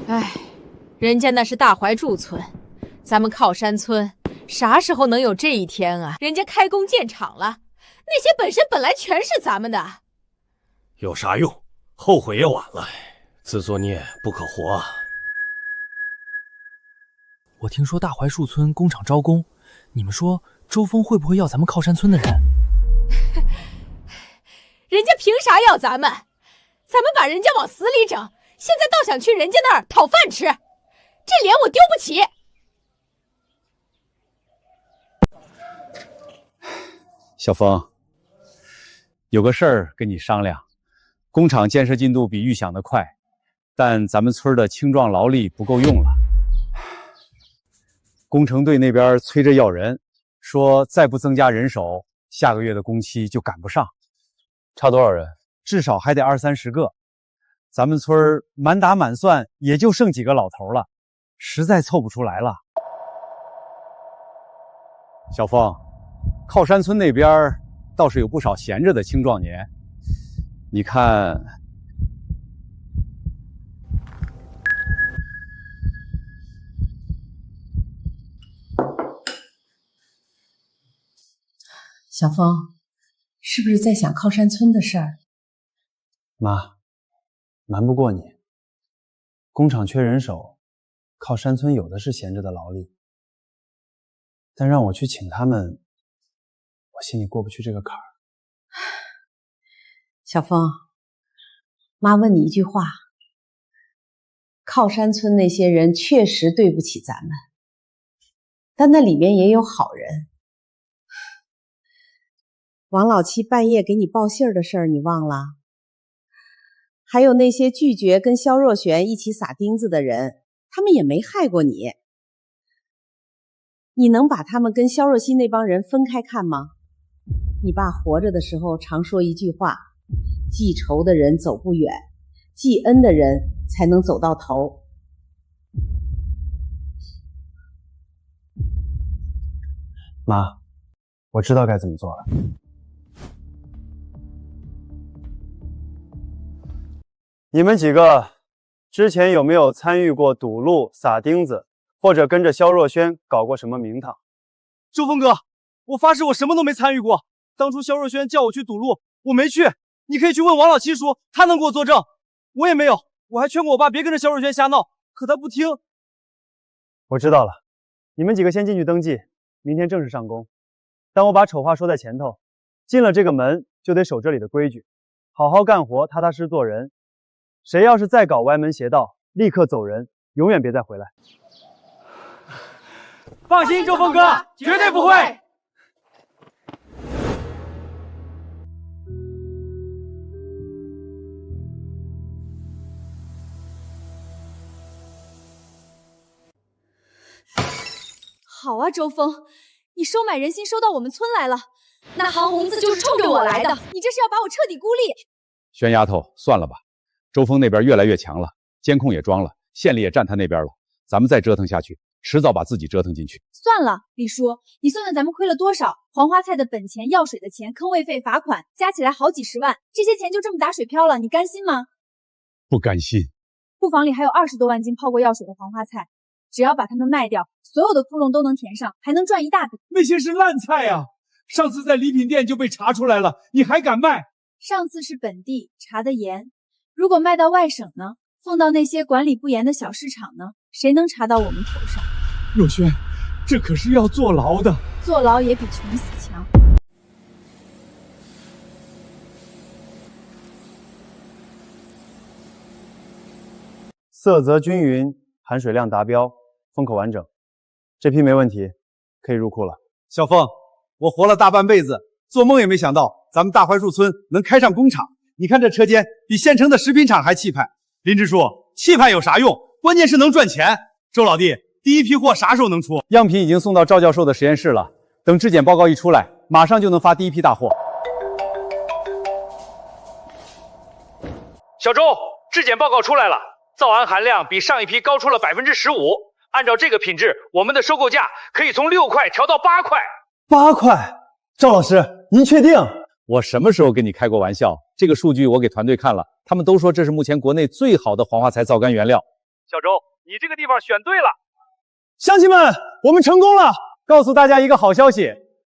哎，人家那是大槐树村，咱们靠山村啥时候能有这一天啊？人家开工建厂了，那些本来全是咱们的。有啥用？后悔也晚了。自作孽不可活啊！我听说大槐树村工厂招工，你们说周峰会不会要咱们靠山村的人？人家凭啥要咱们？咱们把人家往死里整，现在倒想去人家那儿讨饭吃，这脸我丢不起。小峰，有个事儿跟你商量。工厂建设进度比预想的快，但咱们村的青壮劳力不够用了。工程队那边催着要人，说再不增加人手，下个月的工期就赶不上。差多少人？至少还得20-30个。咱们村满打满算也就剩几个老头了，实在凑不出来了。小峰，靠山村那边倒是有不少闲着的青壮年。你看，小峰，是不是在想靠山村的事儿？妈，瞒不过你，工厂缺人手，靠山村有的是闲着的劳力，但让我去请他们，我心里过不去这个坎儿。小峰，妈问你一句话，靠山村那些人确实对不起咱们，但那里面也有好人。王老七半夜给你报信儿的事儿你忘了？还有那些拒绝跟肖若璇一起撒钉子的人，他们也没害过你。你能把他们跟肖若曦那帮人分开看吗？你爸活着的时候常说一句话，记仇的人走不远，记恩的人才能走到头。妈，我知道该怎么做了。你们几个之前有没有参与过堵路、撒钉子，或者跟着肖若萱搞过什么名堂？周峰哥，我发誓我什么都没参与过。当初肖若萱叫我去堵路，我没去。你可以去问王老七叔，他能给我作证。我也没有，我还劝过我爸别跟着肖若萱瞎闹，可他不听。我知道了，你们几个先进去登记，明天正式上工。但我把丑话说在前头，进了这个门就得守这里的规矩，好好干活，踏踏实实做人。谁要是再搞歪门邪道，立刻走人，永远别再回来。放心，周峰哥，绝对不会。好啊，周峰，你收买人心收到我们村来了，那行红字就是冲着我来的，你这是要把我彻底孤立。轩丫头，算了吧，周峰那边越来越强了，监控也装了，县里也站他那边了，咱们再折腾下去，迟早把自己折腾进去。算了，李叔，你算算咱们亏了多少？黄花菜的本钱、药水的钱、坑位费、罚款，加起来好几十万，这些钱就这么打水漂了，你甘心吗？不甘心。库房里还有20多万斤泡过药水的黄花菜，只要把它们卖掉，所有的窟窿都能填上，还能赚一大笔。那些是烂菜啊！上次在礼品店就被查出来了，你还敢卖？上次是本地查的严，如果卖到外省呢？放到那些管理不严的小市场呢？谁能查到我们头上？若萱，这可是要坐牢的。坐牢也比穷死强。色泽均匀，含水量达标，封口完整，这批没问题，可以入库了。小峰，我活了大半辈子，做梦也没想到咱们大槐树村能开上工厂。你看这车间比县城的食品厂还气派。林支书，气派有啥用？关键是能赚钱。周老弟，第一批货啥时候能出？样品已经送到赵教授的实验室了，等质检报告一出来，马上就能发第一批大货。小周，质检报告出来了，皂胺含量比上一批高出了15%。按照这个品质，我们的收购价可以从6块调到8块。8块？赵老师，您确定？我什么时候跟你开过玩笑？这个数据我给团队看了，他们都说这是目前国内最好的黄花菜皂苷原料。小周，你这个地方选对了。乡亲们，我们成功了！告诉大家一个好消息，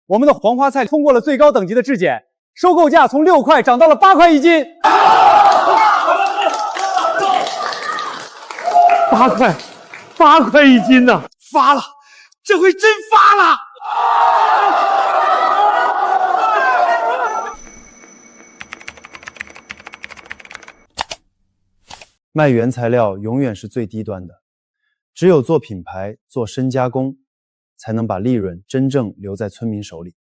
我们的黄花菜通过了最高等级的质检，收购价从6块涨到了8块1斤。8块1斤呢！发了，这回真发了！卖原材料永远是最低端的，只有做品牌、做深加工，才能把利润真正留在村民手里。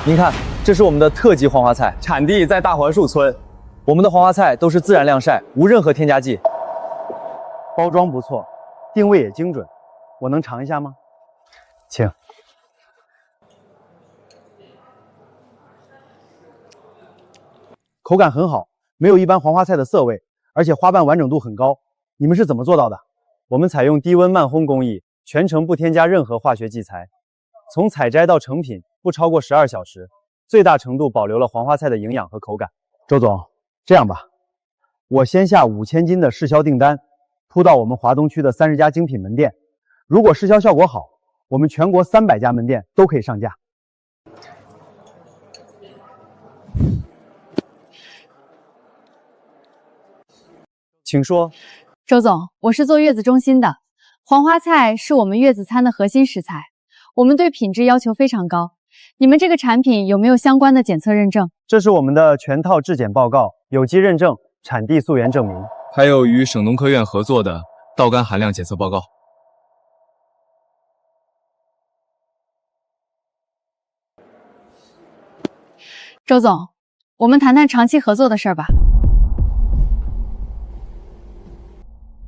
您看，这是我们的特级黄花菜，产地在大槐树村。我们的黄花菜都是自然晾晒，无任何添加剂。包装不错，定位也精准。我能尝一下吗？请。口感很好，没有一般黄花菜的涩味，而且花瓣完整度很高。你们是怎么做到的？我们采用低温慢烘工艺，全程不添加任何化学剂材，从采摘到成品不超过12小时，最大程度保留了黄花菜的营养和口感。周总，这样吧，我先下5000斤的试销订单，铺到我们华东区的30家精品门店。如果试销效果好，我们全国300家门店都可以上架。请说。周总，我是做月子中心的，黄花菜是我们月子餐的核心食材，我们对品质要求非常高。你们这个产品有没有相关的检测认证？这是我们的全套质检报告，有机认证，产地溯源证明，还有与省农科院合作的稻苷含量检测报告。周总，我们谈谈长期合作的事儿吧。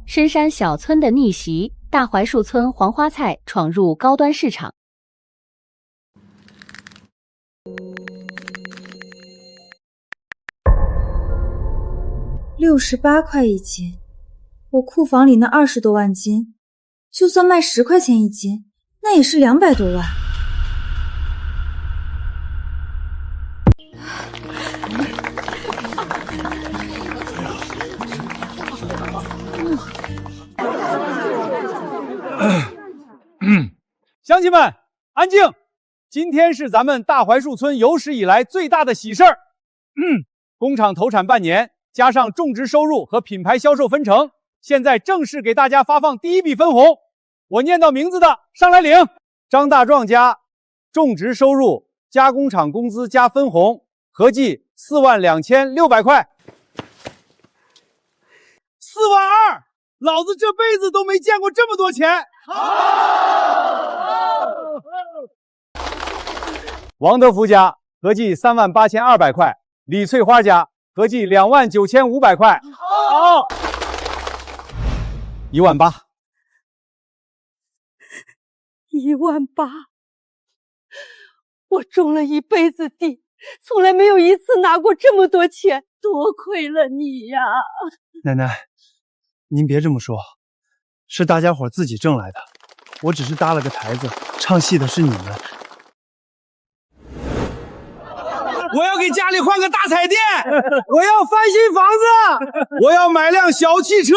深山小村的逆袭，大槐树村黄花菜闯入高端市场。68块1斤，我库房里那20多万斤，就算卖10块钱1斤，那也是200多万。乡亲们，安静！今天是咱们大槐树村有史以来最大的喜事儿。工厂投产半年，加上种植收入和品牌销售分成，现在正式给大家发放第一笔分红。我念到名字的上来领。张大壮家种植收入加工厂工资加分红，合计42600块。42000，老子这辈子都没见过这么多钱。王德福家合计38200块，李翠花家合计29500块。好，18000。18000，我种了一辈子地，从来没有一次拿过这么多钱，多亏了你呀！奶奶，您别这么说，是大家伙自己挣来的，我只是搭了个台子，唱戏的是你们。我要给家里换个大彩电，我要翻新房子，我要买辆小汽车。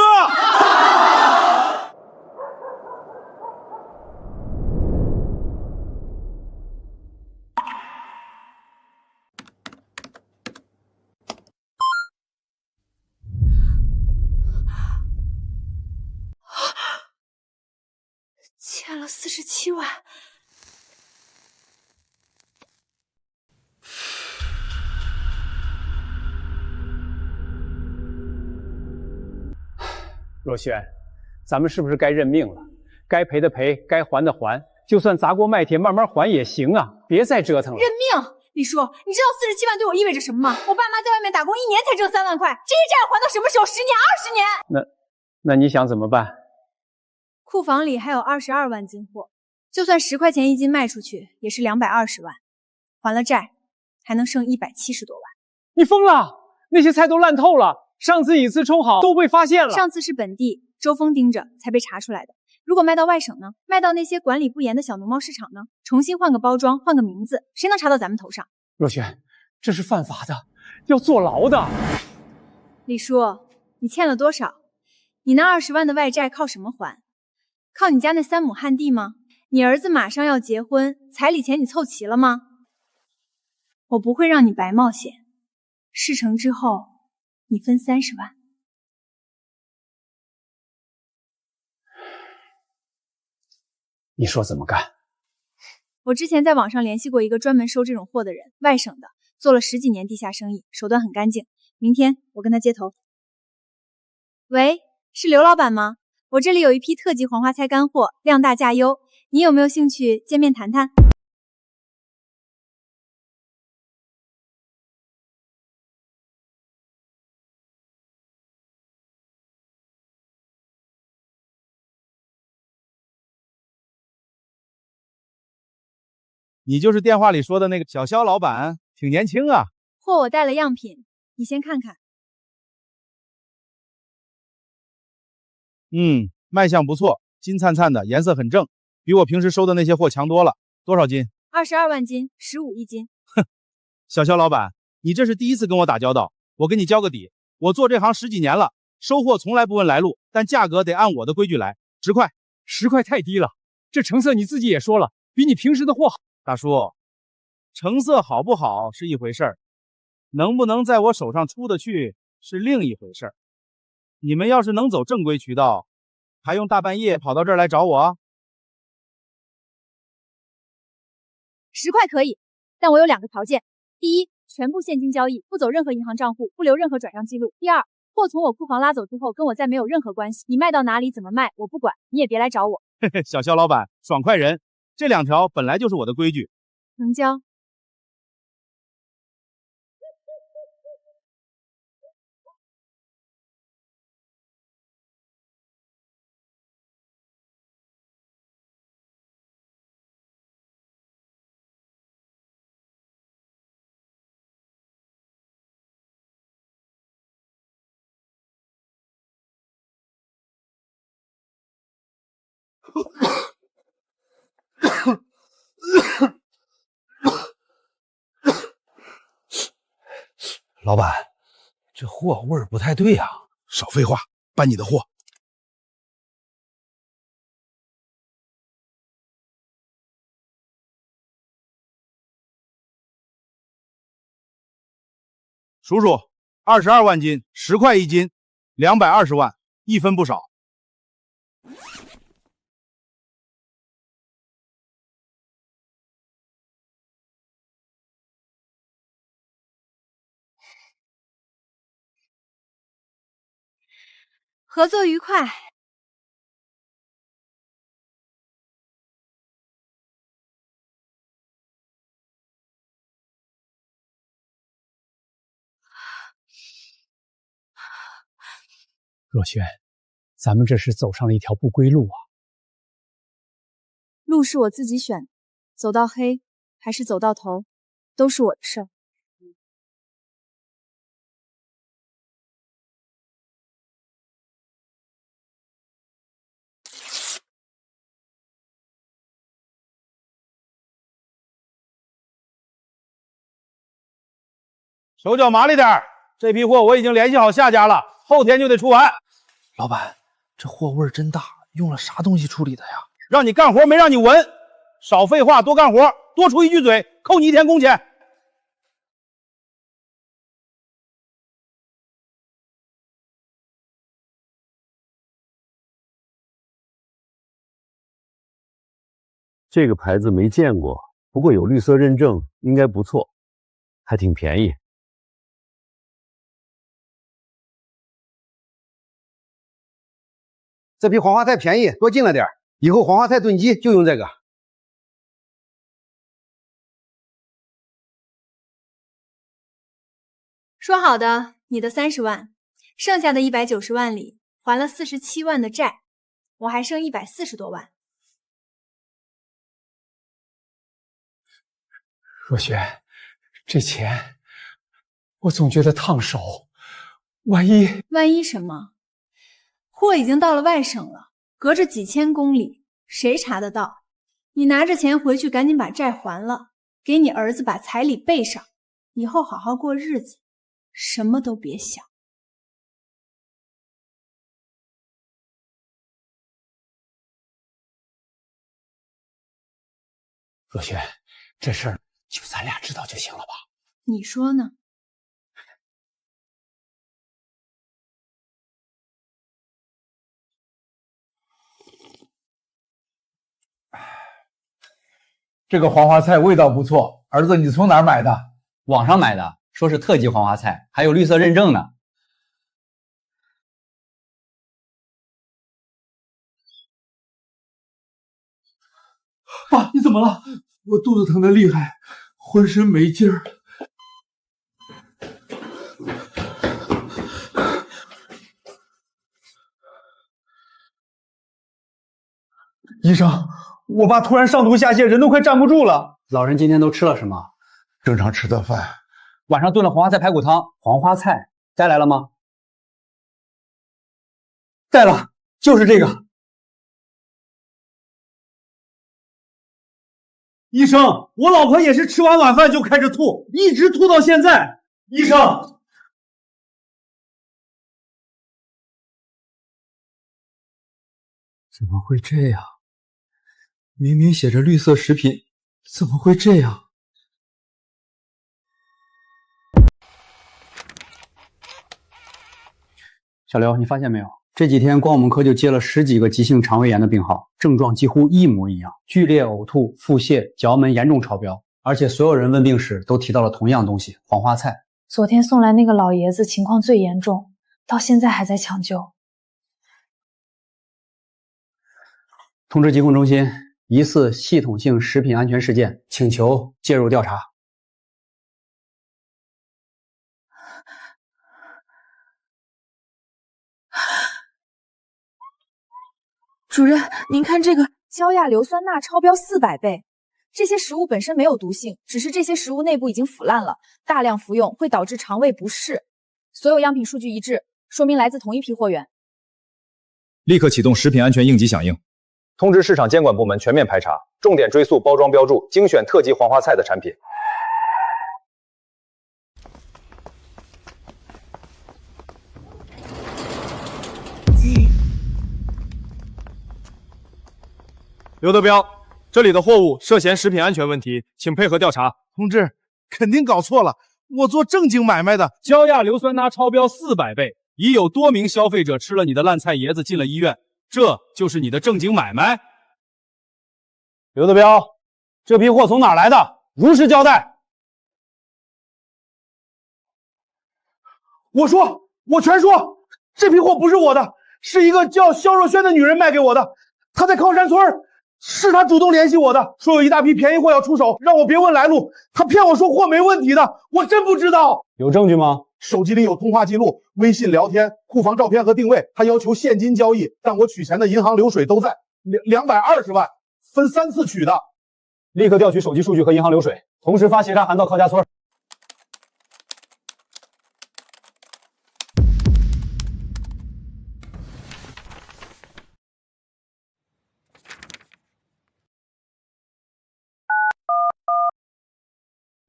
欠了47万。若萱，咱们是不是该认命了？该赔的赔，该还的还，就算砸锅卖铁慢慢还也行啊！别再折腾了。认命！李叔，你知道47万对我意味着什么吗？我爸妈在外面打工1年才挣3万块，这些债还到什么时候？10年、20年？那你想怎么办？库房里还有22万斤货，就算10块钱一斤卖出去，也是220万，还了债，还能剩170多万。你疯了！那些菜都烂透了，上次一次冲好都被发现了。上次是本地周峰盯着才被查出来的，如果卖到外省呢？卖到那些管理不严的小农贸市场呢？重新换个包装，换个名字，谁能查到咱们头上？若萱，这是犯法的，要坐牢的。李叔，你欠了多少？你那20万的外债靠什么还？靠你家那3亩旱地吗？你儿子马上要结婚，彩礼钱你凑齐了吗？我不会让你白冒险，事成之后你分30万。你说怎么干？我之前在网上联系过一个专门收这种货的人，外省的，做了10几年地下生意，手段很干净。明天我跟他接头。喂，是刘老板吗？我这里有一批特级黄花菜干货，量大价优，你有没有兴趣见面谈谈？你就是电话里说的那个小肖老板，挺年轻啊。货我带了样品，你先看看。卖相不错，金灿灿的，颜色很正，比我平时收的那些货强多了。多少斤？22万斤，15一斤。哼，小肖老板，你这是第一次跟我打交道，我跟你交个底，我做这行10几年了，收货从来不问来路，但价格得按我的规矩来，10块。10块太低了，这成色你自己也说了，比你平时的货好。大叔，成色好不好是一回事儿，能不能在我手上出得去是另一回事儿。你们要是能走正规渠道，还用大半夜跑到这儿来找我？10块可以，但我有2个条件：第一，全部现金交易，不走任何银行账户，不留任何转账记录；第二，货从我库房拉走之后，跟我再没有任何关系。你卖到哪里怎么卖，我不管，你也别来找我。嘿嘿，小肖老板，爽快人，这2条本来就是我的规矩。成交。老板，这货味儿不太对啊！少废话，搬你的货。叔叔，22万斤，10块一斤，220万，一分不少。合作愉快。若萱，咱们这是走上了一条不归路啊！路是我自己选的，走到黑还是走到头，都是我的事儿。手脚麻利点儿，这批货我已经联系好下家了，后天就得出完。老板，这货味儿真大，用了啥东西处理的呀？让你干活没让你闻，少废话，多干活，多出一句嘴，扣你1天工钱。这个牌子没见过，不过有绿色认证，应该不错，还挺便宜。这批黄花菜便宜，多进了点，以后黄花菜炖鸡就用这个。说好的，你的30万，剩下的190万里还了47万的债，我还剩140多万。若雪，这钱我总觉得烫手，万一什么？货已经到了外省了，隔着几千公里，谁查得到？你拿着钱回去，赶紧把债还了，给你儿子把彩礼备上，以后好好过日子，什么都别想。若雪，这事儿就咱俩知道就行了吧？你说呢？这个黄花菜味道不错，儿子，你从哪儿买的？网上买的，说是特级黄花菜，还有绿色认证呢。爸，你怎么了？我肚子疼得厉害，浑身没劲儿。医生，我爸突然上吐下泻，人都快站不住了。老人今天都吃了什么？正常吃的饭。晚上炖了黄花菜排骨汤。黄花菜带来了吗？带了，就是这个。医生，我老婆也是吃完晚饭就开始吐，一直吐到现在。医生，怎么会这样？明明写着绿色食品，怎么会这样？小刘，你发现没有？这几天光我们科就接了10几个急性肠胃炎的病号，症状几乎一模一样，剧烈呕吐、腹泻、嚼门严重超标，而且所有人问病时都提到了同样东西——黄花菜。昨天送来那个老爷子情况最严重，到现在还在抢救。通知疾控中心，疑似系统性食品安全事件，请求介入调查。主任，您看这个焦亚硫酸钠超标400倍。这些食物本身没有毒性，只是这些食物内部已经腐烂了，大量服用会导致肠胃不适。所有样品数据一致，说明来自同一批货源。立刻启动食品安全应急响应，通知市场监管部门全面排查，重点追溯包装标注精选特级黄花菜的产品。刘德彪，这里的货物涉嫌食品安全问题，请配合调查。同志，肯定搞错了，我做正经买卖的。焦亚硫酸钠超标400倍，已有多名消费者吃了你的烂菜爷子进了医院，这就是你的正经买卖？刘德彪，这批货从哪儿来的？如实交代。我全说，这批货不是我的，是一个叫肖若萱的女人卖给我的，她在靠山村。是他主动联系我的，说有一大批便宜货要出手，让我别问来路。他骗我说货没问题的，我真不知道。有证据吗？手机里有通话记录、微信聊天、库房照片和定位。他要求现金交易，但我取钱的银行流水都在，220万，分3次取的。立刻调取手机数据和银行流水，同时发协查函到靠家村。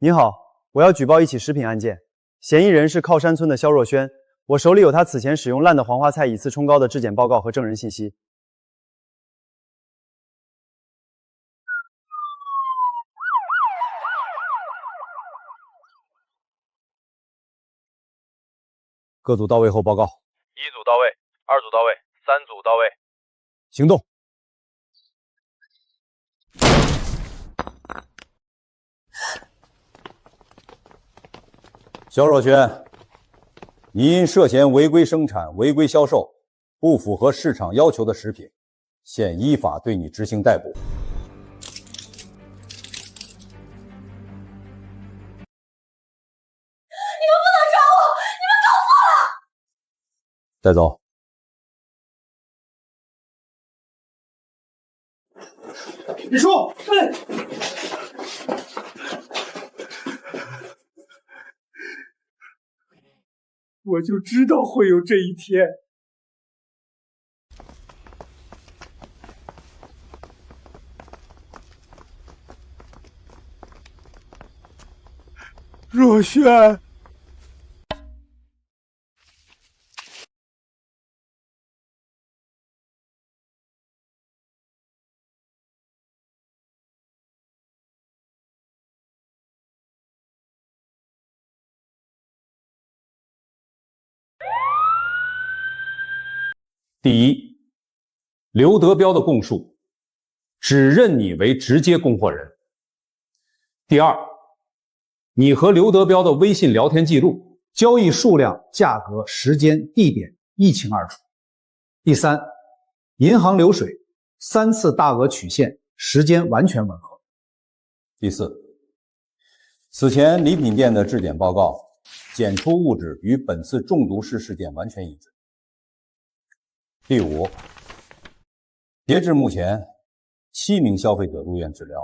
您好，我要举报一起食品案件，嫌疑人是靠山村的肖若萱，我手里有他此前使用烂的黄花菜以次冲高的质检报告和证人信息。各组到位后报告。1组到位，2组到位，3组到位，行动。肖若萱，你因涉嫌违规生产、违规销售、不符合市场要求的食品，现依法对你执行逮捕。你们不能抓我！你们搞错了！带走。李叔，我就知道会有这一天。若轩，第一，刘德彪的供述只认你为直接供货人。第二，你和刘德彪的微信聊天记录、交易数量、价格、时间、地点一清二楚。第三，银行流水3次大额取现，时间完全吻合。第四，此前礼品店的质检报告检出物质与本次中毒式事件完全一致。第五，截至目前，7名消费者入院治疗，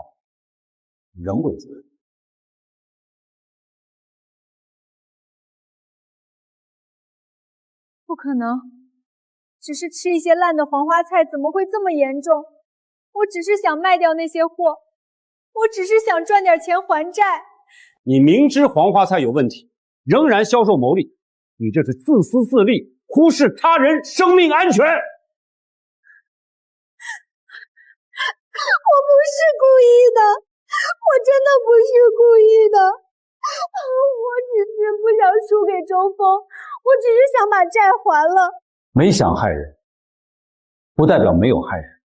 仍未治愈。不可能，只是吃一些烂的黄花菜，怎么会这么严重？我只是想卖掉那些货，我只是想赚点钱还债。你明知黄花菜有问题，仍然销售牟利，你这是自私自利，忽视他人生命安全。我不是故意的，我真的不是故意的。我只是不想输给周峰，我只是想把债还了。没想害人，不代表没有害人。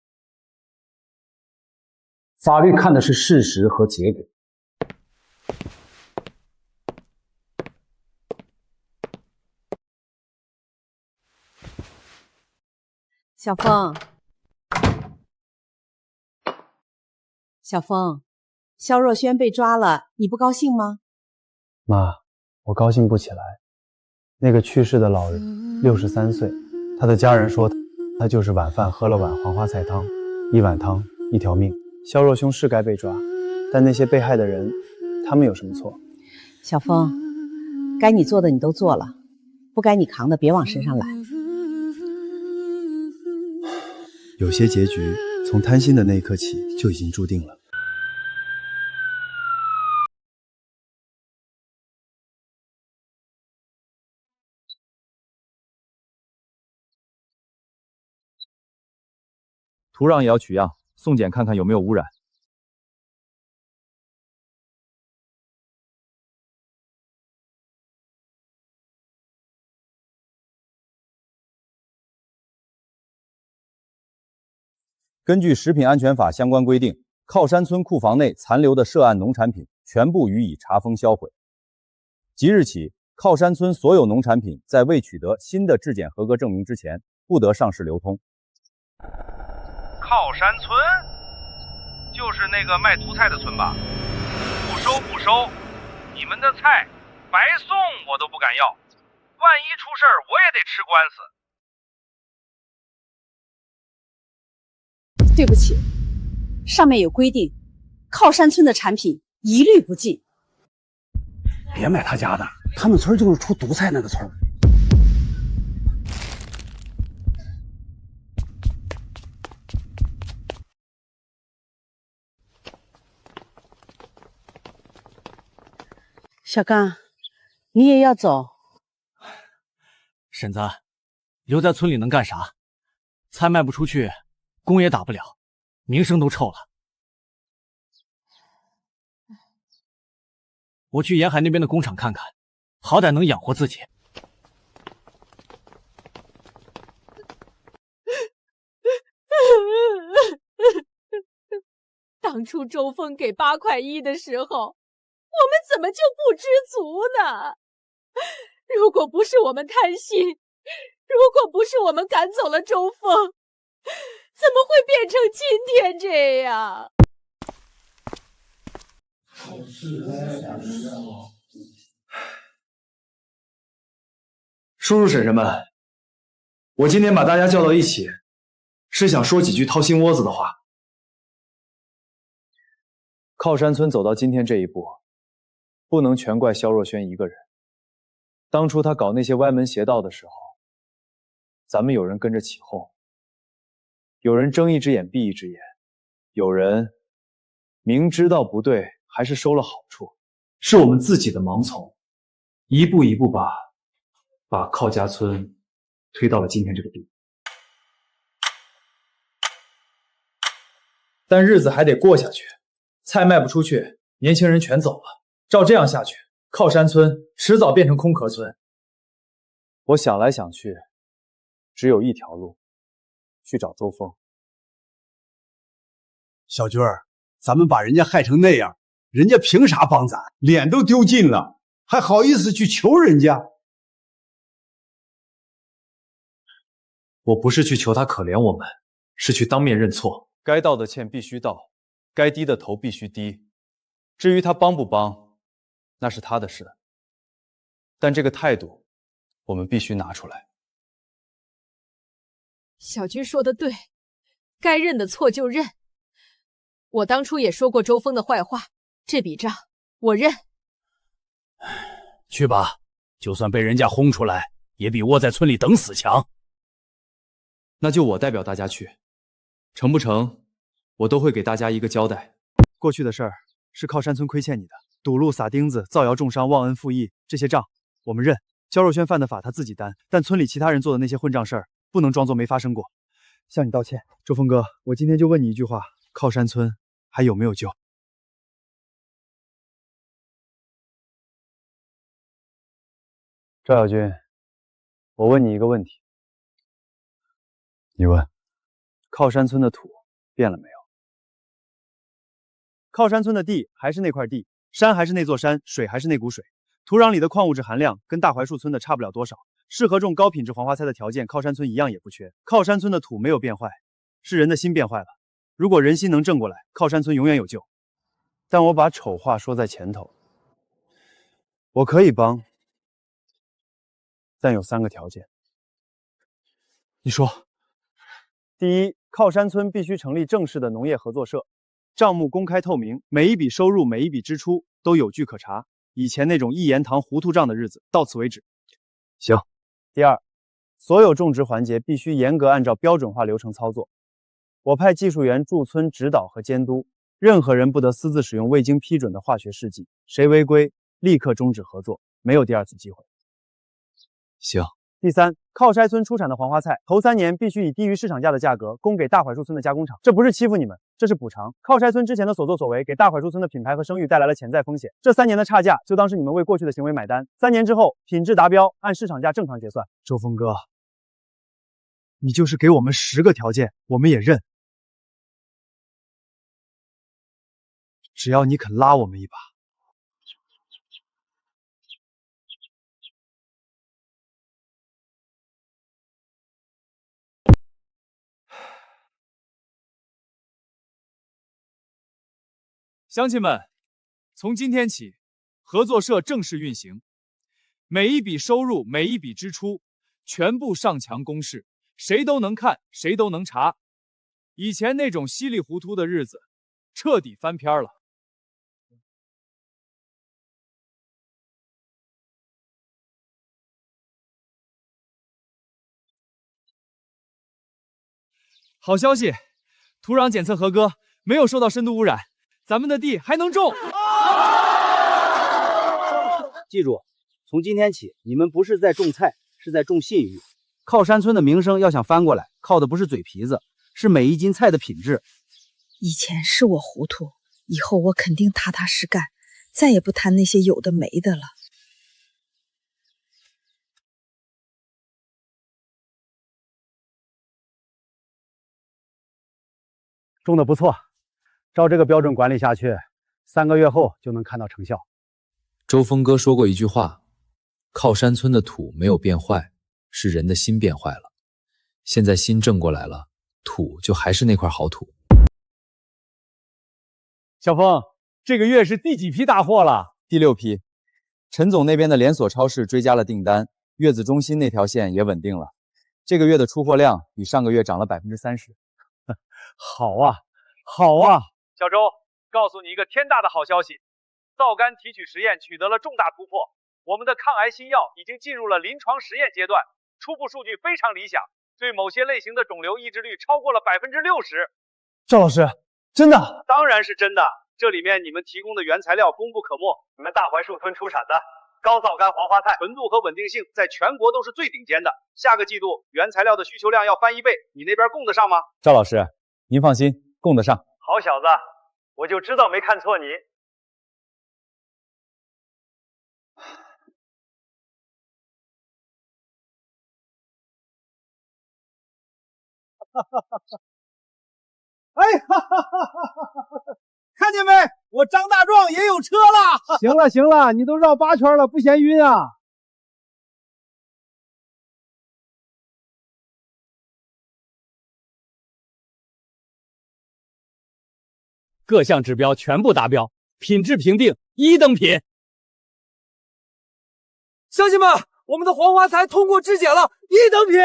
法律看的是事实和结果。小峰，小峰，肖若轩被抓了，你不高兴吗？妈，我高兴不起来。那个去世的老人63岁，他的家人说他就是晚饭喝了碗黄花菜汤，1碗汤1条命。肖若兄是该被抓，但那些被害的人，他们有什么错？小峰，该你做的你都做了，不该你扛的别往身上揽。有些结局从贪心的那一刻起就已经注定了。土壤也要取样，送检看看有没有污染。根据食品安全法相关规定，靠山村库房内残留的涉案农产品全部予以查封销毁。即日起，靠山村所有农产品在未取得新的质检合格证明之前，不得上市流通。靠山村，就是那个卖毒菜的村吧？不收不收，你们的菜白送我都不敢要，万一出事儿我也得吃官司。对不起，上面有规定，靠山村的产品一律不进。别买他家的，他们村就是出毒菜那个村。小刚，你也要走？婶子，留在村里能干啥？菜卖不出去，工也打不了，名声都臭了。我去沿海那边的工厂看看，好歹能养活自己。当初周峰给8块1的时候，我们怎么就不知足呢？如果不是我们贪心，如果不是我们赶走了周峰，怎么会变成今天这样？叔叔婶婶们，我今天把大家叫到一起，是想说几句掏心窝子的话。靠山村走到今天这一步，不能全怪萧若轩一个人。当初他搞那些歪门邪道的时候，咱们有人跟着起哄，有人睁一只眼闭一只眼，有人明知道不对还是收了好处。是我们自己的盲从，一步一步把靠家村推到了今天这个地步。但日子还得过下去，菜卖不出去，年轻人全走了。照这样下去，靠山村迟早变成空壳村。我想来想去，只有一条路，去找周峰。小军儿，咱们把人家害成那样，人家凭啥帮咱？脸都丢尽了，还好意思去求人家？我不是去求他可怜我们，是去当面认错。该道的歉必须道，该低的头必须低。至于他帮不帮，那是他的事。但这个态度，我们必须拿出来。小军说的对，该认的错就认。我当初也说过周峰的坏话，这笔账我认。去吧，就算被人家轰出来，也比窝在村里等死强。那就我代表大家去，成不成，我都会给大家一个交代。过去的事儿是靠山村亏欠你的，堵路、撒钉子、造谣重伤、忘恩负义，这些账我们认。焦若轩犯的法他自己担，但村里其他人做的那些混账事儿，不能装作没发生过。向你道歉，周峰哥，我今天就问你一句话：靠山村还有没有救？赵小军，我问你一个问题。你问。靠山村的土变了没有？靠山村的地还是那块地，山还是那座山，水还是那股水，土壤里的矿物质含量跟大槐树村的差不了多少，适合种高品质黄花菜的条件，靠山村一样也不缺。靠山村的土没有变坏，是人的心变坏了。如果人心能正过来，靠山村永远有救。但我把丑话说在前头，我可以帮，但有3个条件。你说。第一，靠山村必须成立正式的农业合作社，账目公开透明，每一笔收入、每一笔支出都有据可查。以前那种一言堂糊涂账的日子，到此为止。行。第二，所有种植环节必须严格按照标准化流程操作。我派技术员驻村指导和监督，任何人不得私自使用未经批准的化学试剂，谁违规，立刻终止合作，没有第2次机会。行。第三，靠山村出产的黄花菜，头3年必须以低于市场价的价格供给大槐树村的加工厂。这不是欺负你们，这是补偿。靠山村之前的所作所为，给大槐树村的品牌和声誉带来了潜在风险。这3年的差价，就当是你们为过去的行为买单。3年之后，品质达标，按市场价正常结算。周峰哥，你就是给我们10个条件，我们也认。只要你肯拉我们一把。乡亲们，从今天起，合作社正式运行，每一笔收入、每一笔支出，全部上墙公示，谁都能看，谁都能查。以前那种稀里糊涂的日子，彻底翻篇了。好消息，土壤检测合格，没有受到深度污染。咱们的地还能种。记住，从今天起，你们不是在种菜，是在种信誉。靠山村的名声要想翻过来，靠的不是嘴皮子，是每一斤菜的品质。以前是我糊涂，以后我肯定踏踏实干，再也不谈那些有的没的了。种的不错。照这个标准管理下去，3个月后就能看到成效。周峰哥说过一句话：靠山村的土没有变坏，是人的心变坏了。现在心正过来了，土就还是那块好土。小峰，这个月是第几批大货了？第6批。陈总那边的连锁超市追加了订单，月子中心那条线也稳定了。这个月的出货量比上个月涨了30%。好啊，好啊！小周，告诉你一个天大的好消息，皂苷提取实验取得了重大突破，我们的抗癌新药已经进入了临床实验阶段，初步数据非常理想，对某些类型的肿瘤抑制率超过了60%。赵老师，真的？当然是真的，这里面你们提供的原材料功不可没，你们大槐树村出产的高皂苷黄花菜，纯度和稳定性在全国都是最顶尖的。下个季度原材料的需求量要翻1倍，你那边供得上吗？赵老师，您放心，供得上。好小子，我就知道没看错你。哎哈哈哈哈！看见没？我张大壮也有车了。行了行了，你都绕8圈了，不嫌晕啊？各项指标全部达标，品质评定1等品。乡亲们，我们的黄花菜通过质检了，1等品。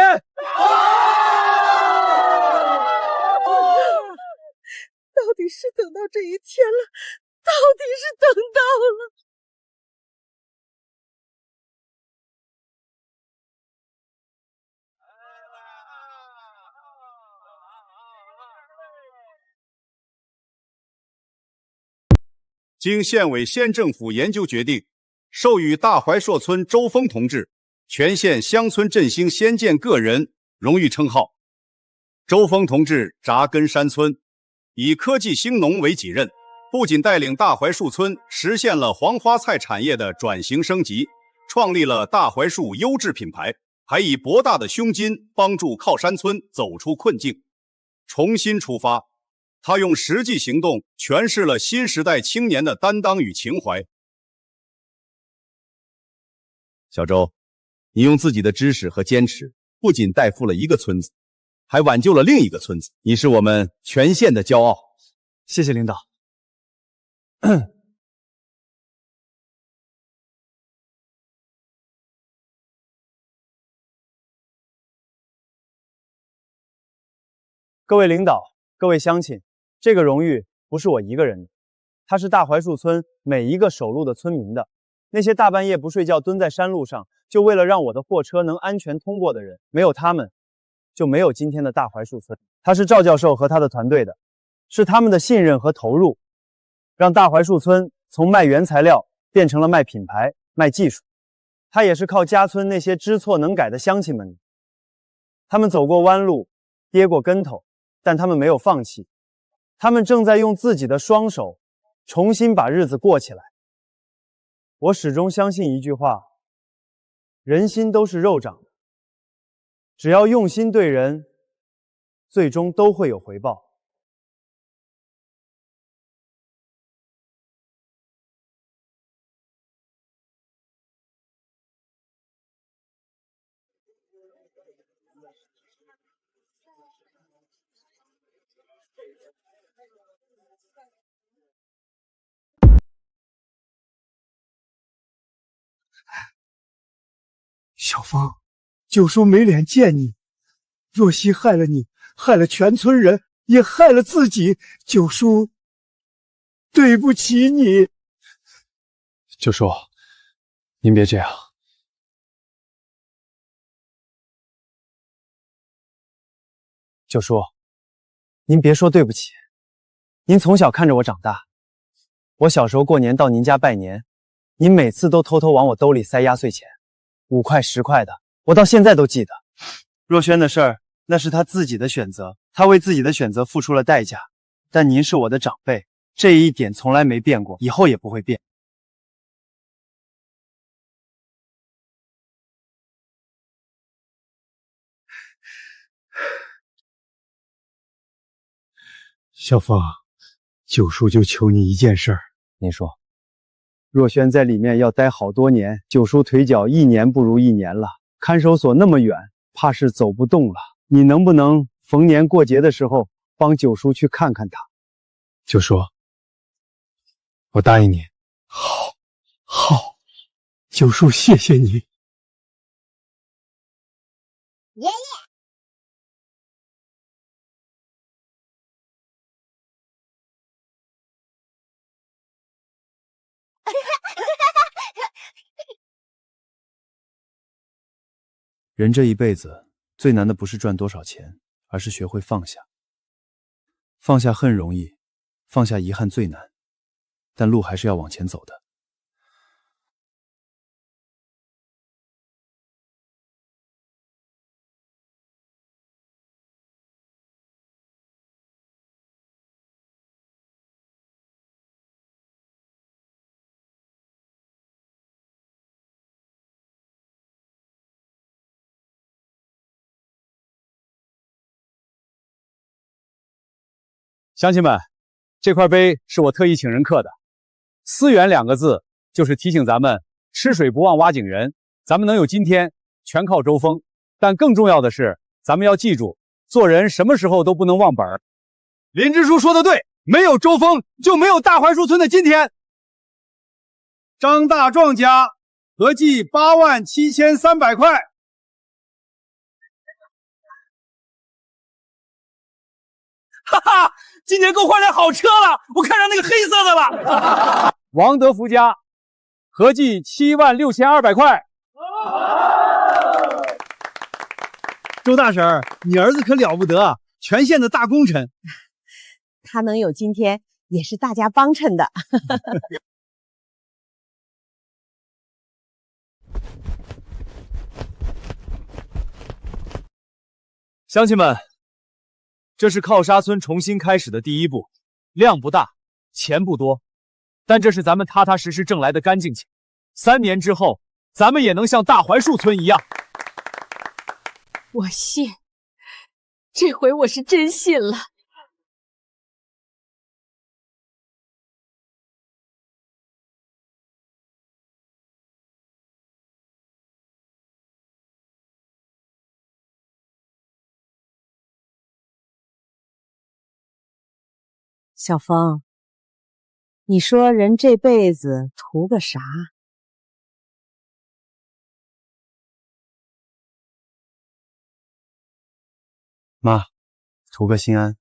到底是等到这一天了，到底是等到了。经县委县政府研究决定，授予大槐树村周峰同志全县乡村振兴先见个人荣誉称号。周峰同志扎根山村，以科技兴农为己任，不仅带领大槐树村实现了黄花菜产业的转型升级，创立了大槐树优质品牌，还以博大的胸襟帮助靠山村走出困境，重新出发。他用实际行动诠释了新时代青年的担当与情怀。小周，你用自己的知识和坚持，不仅带富了一个村子，还挽救了另一个村子，你是我们全县的骄傲。谢谢领导。各位领导，各位乡亲，这个荣誉不是我一个人的，它是大槐树村每一个守路的村民的。那些大半夜不睡觉蹲在山路上，就为了让我的货车能安全通过的人，没有他们，就没有今天的大槐树村。他是赵教授和他的团队的，是他们的信任和投入，让大槐树村从卖原材料变成了卖品牌、卖技术。他也是靠家村那些知错能改的乡亲们，他们走过弯路，跌过跟头，但他们没有放弃，他们正在用自己的双手重新把日子过起来。我始终相信一句话，人心都是肉长的，只要用心对人，最终都会有回报。小芳，九叔没脸见你，若曦害了你，害了全村人，也害了自己，九叔对不起你。九叔，您别这样。九叔，您别说对不起，您从小看着我长大，我小时候过年到您家拜年，您每次都偷偷往我兜里塞压岁钱，5块10块的，我到现在都记得。若轩的事儿，那是他自己的选择，他为自己的选择付出了代价，但您是我的长辈，这一点从来没变过，以后也不会变。小芳，九叔就求你一件事儿。您说。若轩在里面要待好多年，九叔腿脚1年不如1年了，看守所那么远，怕是走不动了。你能不能逢年过节的时候帮九叔去看看他？九叔，我答应你。好，九叔，谢谢你。爷爷。人这一辈子最难的不是赚多少钱，而是学会放下。放下恨容易，放下遗憾最难，但路还是要往前走的。乡亲们，这块碑是我特意请人刻的，思源2个字就是提醒咱们吃水不忘挖井人，咱们能有今天全靠周峰。但更重要的是，咱们要记住，做人什么时候都不能忘本儿。林支书说的对，没有周峰就没有大槐树村的今天。张大壮家合计87300块。哈哈，今年够换辆好车了，我看上那个黑色的了。王德福家合计76200块。周大婶儿，你儿子可了不得，全县的大功臣。他能有今天，也是大家帮衬的。乡亲们，这是靠沙村重新开始的第一步，量不大，钱不多，但这是咱们踏踏实实挣来的干净钱。3年之后，咱们也能像大槐树村一样。我信，这回我是真信了。小峰，你说人这辈子图个啥？妈，图个心安。